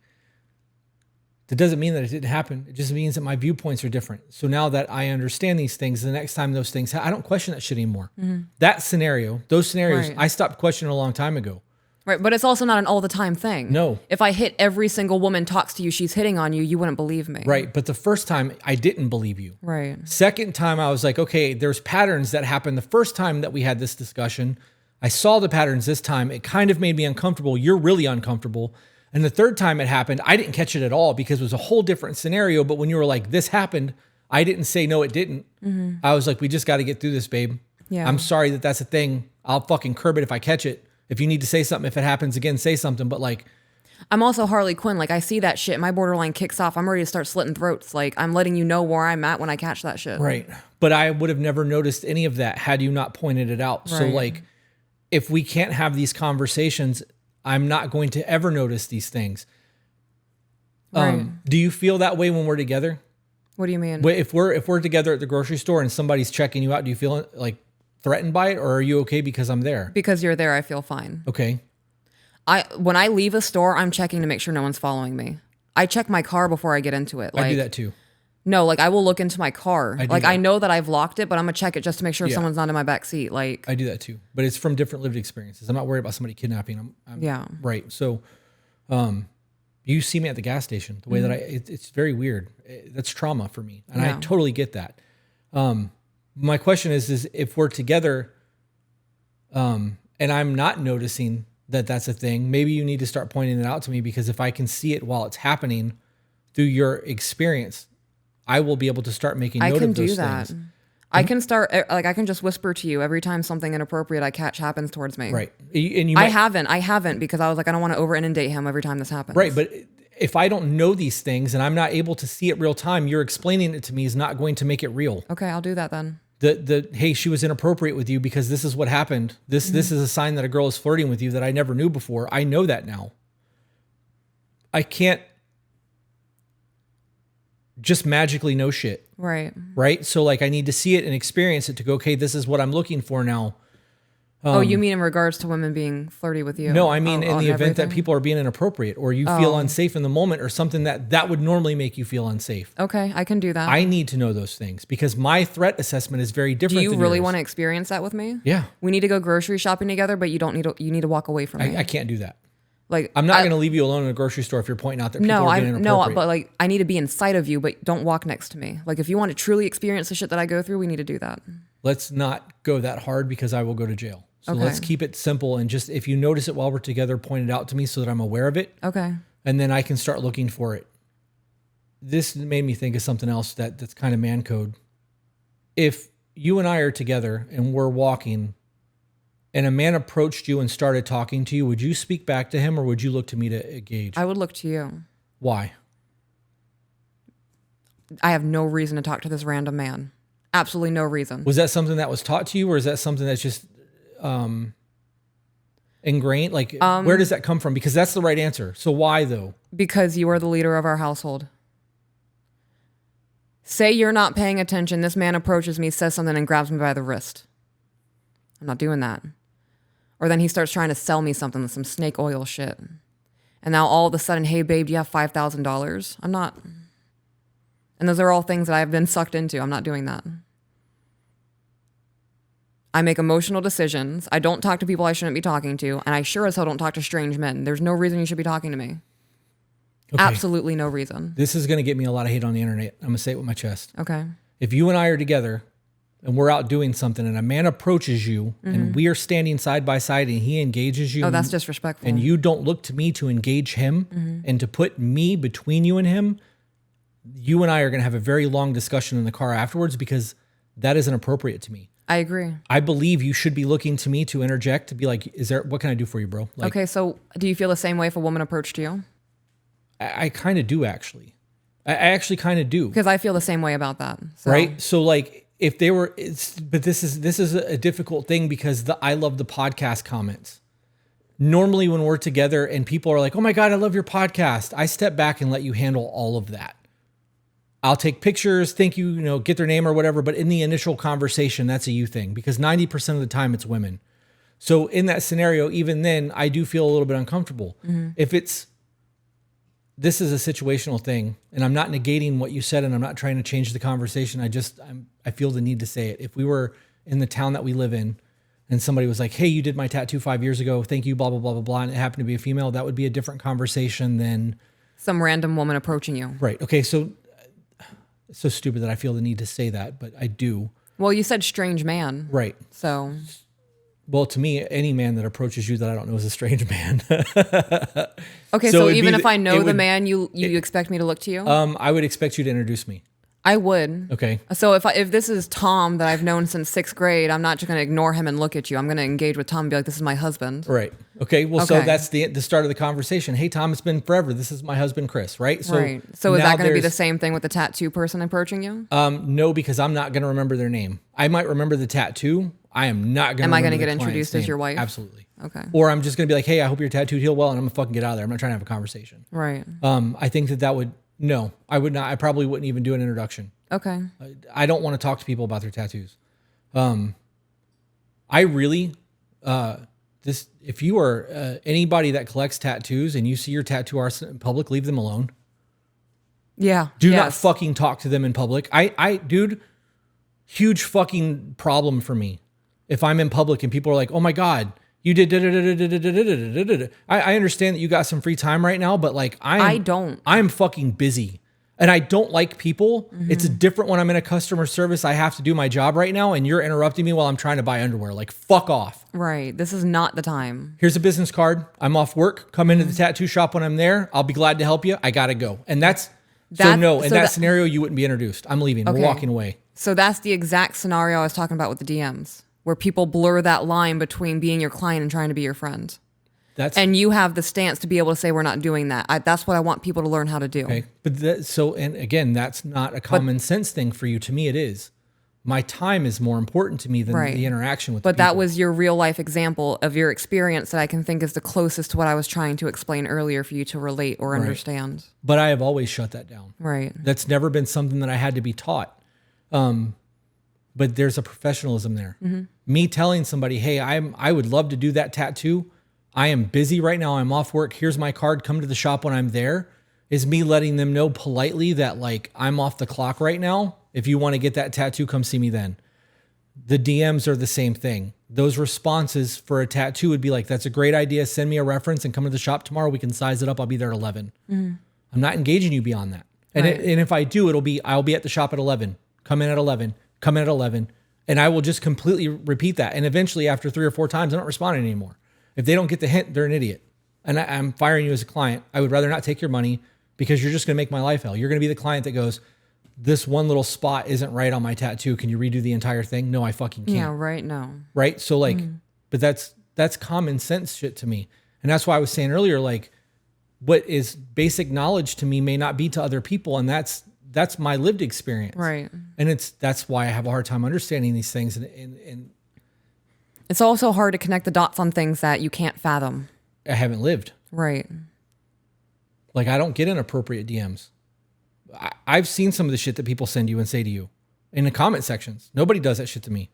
That doesn't mean that it didn't happen. It just means that my viewpoints are different. So now that I understand these things, the next time those things, I don't question that shit anymore. That scenario, those scenarios, Right. I stopped questioning a long time ago. Right. But it's also not an all the time thing. No. If I hit every single woman talks to you, she's hitting on you, you wouldn't believe me. Right. But the first time I didn't believe you. Right. Second time I was like, okay, there's patterns that happened the first time that we had this discussion. I saw the patterns this time. It kind of made me uncomfortable. You're really uncomfortable. And the third time it happened, I didn't catch it at all because it was a whole different scenario. But when you were like, this happened, I didn't say, no, it didn't. I was like, we just got to get through this, babe. Yeah. I'm sorry that that's a thing. I'll fucking curb it if I catch it. If you need to say something, if it happens again, say something. But like, I'm also Harley Quinn. Like I see that shit, my borderline kicks off. I'm ready to start slitting throats. Like I'm letting you know where I'm at when I catch that shit. right. But I would have never noticed any of that had you not pointed it out. So Right. like, if we can't have these conversations, I'm not going to ever notice these things. Right. Do you feel that way when we're together? What do you mean? If we're together at the grocery store and somebody's checking you out, do you feel like threatened by it, or are you okay because I'm there? Because you're there, I feel fine. Okay. When I leave a store, I'm checking to make sure no one's following me. I check my car before I get into it. Like, I do that too. No, like I will look into my car. do Like that. I know that I've locked it, but I'm gonna check it just to make sure Yeah. someone's not in my back seat. Like I do that too. But it's from different lived experiences. I'm not worried about somebody kidnapping. I'm Yeah. Right. So, you see me at the gas station, the way that it's very weird. That's trauma for me. And I Yeah. totally get that. My question is if we're together, and I'm not noticing that that's a thing, maybe you need to start pointing it out to me, because if I can see it while it's happening through your experience, I will be able to start making I note can of those do that. things. I can start like I can just whisper to you every time something inappropriate I catch happens towards me. Right. And you I might, haven't because I was like I don't want to over inundate him every time this happens. right. But if I don't know these things and I'm not able to see it real time, you're explaining it to me is not going to make it real. Okay, I'll do that then. Hey, she was inappropriate with you because this is what happened. This is a sign that a girl is flirting with you that I never knew before. I know that now. I can't just magically know shit, Right. right? So like I need to see it and experience it to go, okay, this is what I'm looking for now. Oh, you mean in regards to women being flirty with you? No, I mean in on the event that everything? people are being inappropriate or you feel unsafe in the moment or something that would normally make you feel unsafe. Okay, I can do that. I need to know those things because my threat assessment is very different. Do you than really yours. want to experience that with me? Yeah, We need to go grocery shopping together, but you need to walk away from me. I can't do that. Like I'm not going to leave you alone in a grocery store if you're pointing out that people No, are being inappropriate. but like I need to be inside of you, but don't walk next to me. Like if you want to truly experience the shit that I go through, we need to do that. Let's not go that hard because I will go to jail. So Okay. let's keep it simple and just if you notice it while we're together, point it out to me so that I'm aware of it, Okay. and then I can start looking for it. This made me think of something else that's kind of man code. If you and I are together and we're walking and a man approached you and started talking to you, would you speak back to him or would you look to me to engage? I would look to you. Why? I have no reason to talk to this random man. Absolutely no reason. Was that something that was taught to you or is that something that's just ingrained? Like, where does that come from? Because that's the right answer. So why though? Because you are the leader of our household. Say you're not paying attention. This man approaches me, says something, and grabs me by the wrist. I'm not doing that. Or then he starts trying to sell me something, some snake oil shit. And now all of a sudden, hey babe, do you have $5,000? I'm not. And those are all things that I've been sucked into. I'm not doing that. I make emotional decisions. I don't talk to people I shouldn't be talking to. And I sure as hell don't talk to strange men. There's no reason you should be talking to me. Okay. Absolutely no reason. This is going to get me a lot of hate on the internet. I'm going to say it with my chest. Okay. If you and I are together and we're out doing something and a man approaches you and we are standing side by side and he engages you. Oh, that's disrespectful. And you don't look to me to engage him and to put me between you and him, you and I are going to have a very long discussion in the car afterwards because that isn't appropriate to me. I agree. I believe you should be looking to me to interject, to be like, what can I do for you, bro? Like, Okay, so do you feel the same way if a woman approached you? I kind of do actually. I actually kind of do. Because I feel the same way about that. So. Right. So like if they were, but this is a difficult thing because I love the podcast comments. Normally when we're together and people are like, oh my God, I love your podcast, I step back and let you handle all of that. I'll take pictures, thank you, get their name or whatever. But in the initial conversation, that's a you thing, because 90% of the time it's women. So in that scenario, even then, I do feel a little bit uncomfortable. If this is a situational thing, and I'm not negating what you said, and I'm not trying to change the conversation. I feel the need to say it. If we were in the town that we live in, and somebody was like, hey, you did my tattoo 5 years ago, thank you, blah, blah, blah, blah, blah, and it happened to be a female, that would be a different conversation than some random woman approaching you. Right. Okay. So it's so stupid that I feel the need to say that, but I do. Well, you said strange man. Right. So. Well, to me, any man that approaches you that I don't know is a strange man. Okay. So even if I know the man, you expect me to look to you? I would expect you to introduce me. I would. Okay. So if this is Tom that I've known since 6th grade, I'm not just going to ignore him and look at you. I'm going to engage with Tom and be like, this is my husband. Right. Okay. Well, so that's the start of the conversation. Hey, Tom, it's been forever. This is my husband, Chris. Right. So right. So is that going to be the same thing with the tattoo person approaching you? No, because I'm not going to remember their name. I might remember the tattoo. I am not going to. Am I going to get introduced as your wife? Absolutely. Okay. Or I'm just going to be like, hey, I hope your tattooed heal well, and I'm going to fucking get out of there. I'm not trying to have a conversation. Right. I think that would, no, I would not. I probably wouldn't even do an introduction. Okay. I don't want to talk to people about their tattoos. I really, if you are anybody that collects tattoos and you see your tattoo artist in public, leave them alone. Yeah. Do not fucking talk to them in public. Dude, huge fucking problem for me. If I'm in public and people are like, oh my God, you did. I understand that you got some free time right now, but like I'm fucking busy. And I don't like people. Mm-hmm. It's different when I'm in a customer service. I have to do my job right now, and you're interrupting me while I'm trying to buy underwear. Like, fuck off. Right. This is not the time. Here's a business card. I'm off work. Come into the tattoo shop when I'm there. I'll be glad to help you. I gotta go. And in that scenario, you wouldn't be introduced. I'm leaving. Okay. We're walking away. So that's the exact scenario I was talking about with the DMs, where people blur that line between being your client and trying to be your friend. And you have the stance to be able to say, we're not doing that. That's what I want people to learn how to do. Okay. But and again, that's not a common sense thing for you. To me, it is. My time is more important to me than the interaction with people. But that was your real life example of your experience that I can think is the closest to what I was trying to explain earlier for you to relate or understand. But I have always shut that down. Right. That's never been something that I had to be taught. But there's a professionalism there. Mm-hmm. Me telling somebody, hey, I would love to do that tattoo. I am busy right now. I'm off work. Here's my card. Come to the shop when I'm there. Is me letting them know politely that like I'm off the clock right now. If you want to get that tattoo, come see me then. The DMs are the same thing. Those responses for a tattoo would be like, that's a great idea. Send me a reference and come to the shop tomorrow. We can size it up. I'll be there at 11. Mm-hmm. I'm not engaging you beyond that. And, and if I do, I'll be at the shop at 11. Come in at 11. Come in at 11. And I will just completely repeat that. And eventually after 3 or 4 times, I'm not responding anymore. If they don't get the hint, they're an idiot. And I'm firing you as a client. I would rather not take your money because you're just going to make my life hell. You're going to be the client that goes, this one little spot isn't right on my tattoo. Can you redo the entire thing? No, I fucking can't. Yeah, right. No. Right. So like, but that's common sense shit to me. And that's why I was saying earlier, like what is basic knowledge to me may not be to other people. And that's my lived experience. Right. And that's why I have a hard time understanding these things. And it's also hard to connect the dots on things that you can't fathom. I haven't lived. Right. Like I don't get inappropriate DMs. I've seen some of the shit that people send you and say to you in the comment sections. Nobody does that shit to me.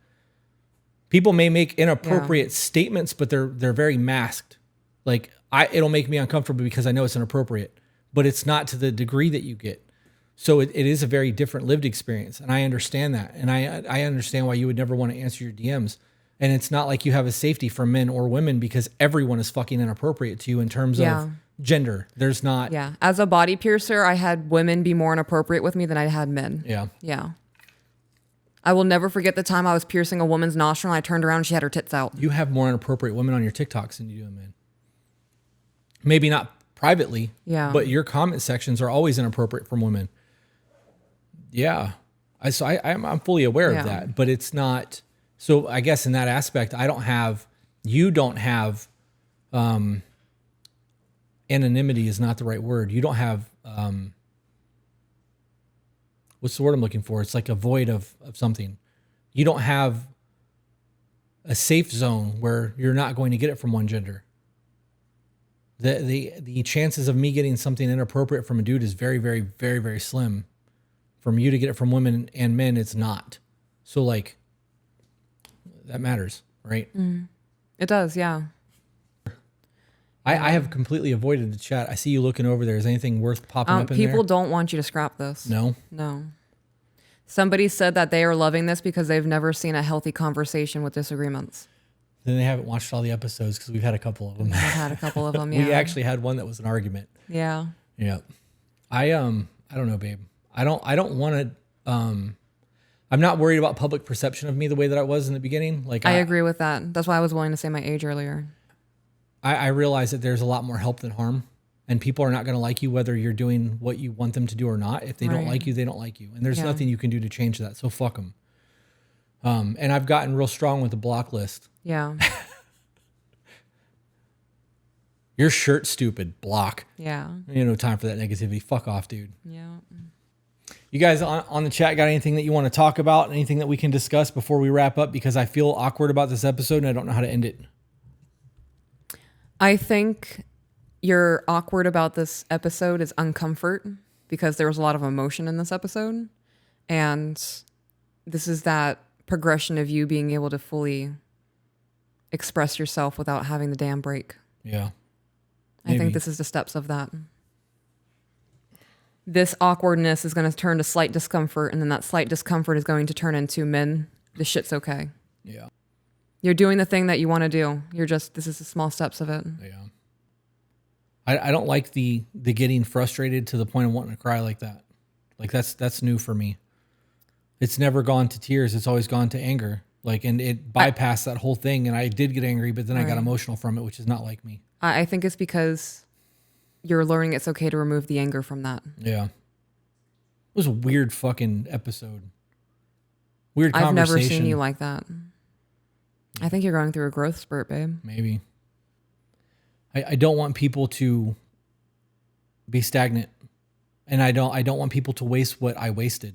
People may make inappropriate statements, but they're very masked. Like it'll make me uncomfortable because I know it's inappropriate, but it's not to the degree that you get. So it is a very different lived experience. And I understand that. And I understand why you would never want to answer your DMs. And it's not like you have a safety for men or women because everyone is fucking inappropriate to you in terms of gender. There's not. Yeah. As a body piercer, I had women be more inappropriate with me than I had men. Yeah. Yeah. I will never forget the time I was piercing a woman's nostril and I turned around and she had her tits out. You have more inappropriate women on your TikToks than you do men. Maybe not privately, but your comment sections are always inappropriate from women. Yeah. I'm fully aware of that, but it's not. So I guess in that aspect, you don't have, anonymity is not the right word. You don't have, what's the word I'm looking for? It's like a void of something. You don't have a safe zone where you're not going to get it from one gender. The chances of me getting something inappropriate from a dude is very, very, very, very slim. From you to get it from women and men, it's not. So like, that matters, right? It does, yeah. I have completely avoided the chat. I see you looking over there. Is anything worth popping up in there? People don't want you to scrap this. No? No. Somebody said that they are loving this because they've never seen a healthy conversation with disagreements. Then they haven't watched all the episodes because we've had a couple of them. I've had a couple of them, yeah. We actually had one that was an argument. Yeah. Yeah. I don't know, babe. I don't want to, I'm not worried about public perception of me the way that I was in the beginning. Like I agree with that. That's why I was willing to say my age earlier. I realize that there's a lot more help than harm, and people are not going to like you whether you're doing what you want them to do or not. If they don't like you, they don't like you. And there's nothing you can do to change that. So fuck them. And I've gotten real strong with the block list. Yeah. Your shirt's stupid. Block. Yeah. You know, time for that negativity. Fuck off, dude. Yeah. You guys on the chat got anything that you want to talk about? Anything that we can discuss before we wrap up? Because I feel awkward about this episode and I don't know how to end it. I think you're awkward about this episode is uncomfort because there was a lot of emotion in this episode. And this is that progression of you being able to fully express yourself without having the dam break. Yeah. I think this is the steps of that. This awkwardness is going to turn to slight discomfort, and then that slight discomfort is going to turn into men. This shit's okay. Yeah. You're doing the thing that you want to do. This is the small steps of it. Yeah. I don't like the getting frustrated to the point of wanting to cry like that. Like that's new for me. It's never gone to tears. It's always gone to anger. Like, and it bypassed that whole thing. And I did get angry, but then I got emotional from it, which is not like me. I think it's because you're learning it's okay to remove the anger from that. Yeah. It was a weird fucking episode. Weird conversation. I've never seen you like that. I think you're going through a growth spurt, babe. Maybe. I don't want people to be stagnant. And I don't want people to waste what I wasted.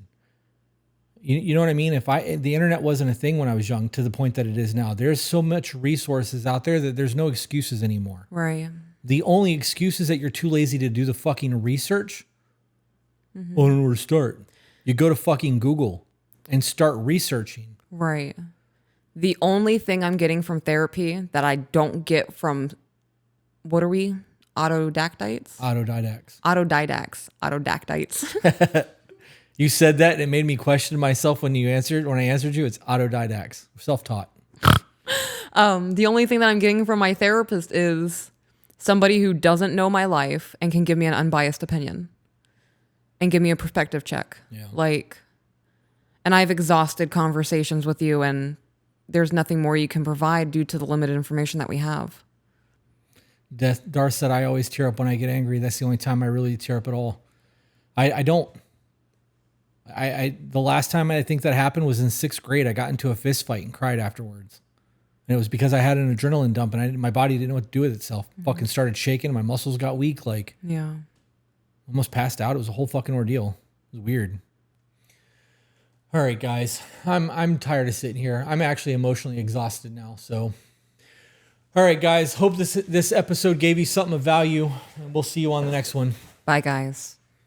You know what I mean? If the internet wasn't a thing when I was young to the point that it is now, there's so much resources out there that there's no excuses anymore. Right. The only excuse is that you're too lazy to do the fucking research. I don't know where to start. You go to fucking Google and start researching. Right. The only thing I'm getting from therapy that I don't get from, what are we? Autodactytes? Autodactytes. You said that and it made me question myself when I answered you. It's autodidacts, self-taught. The only thing that I'm getting from my therapist is somebody who doesn't know my life and can give me an unbiased opinion and give me a perspective check. Yeah. And I've exhausted conversations with you and there's nothing more you can provide due to the limited information that we have. Darth said, I always tear up when I get angry. That's the only time I really tear up at all. The last time I think that happened was in 6th grade. I got into a fist fight and cried afterwards. And it was because I had an adrenaline dump and my body didn't know what to do with itself. Fucking started shaking. My muscles got weak. Yeah. Almost passed out. It was a whole fucking ordeal. It was weird. All right, guys. I'm tired of sitting here. I'm actually emotionally exhausted now. So, all right, guys. Hope this episode gave you something of value. And we'll see you on the next one. Bye, guys.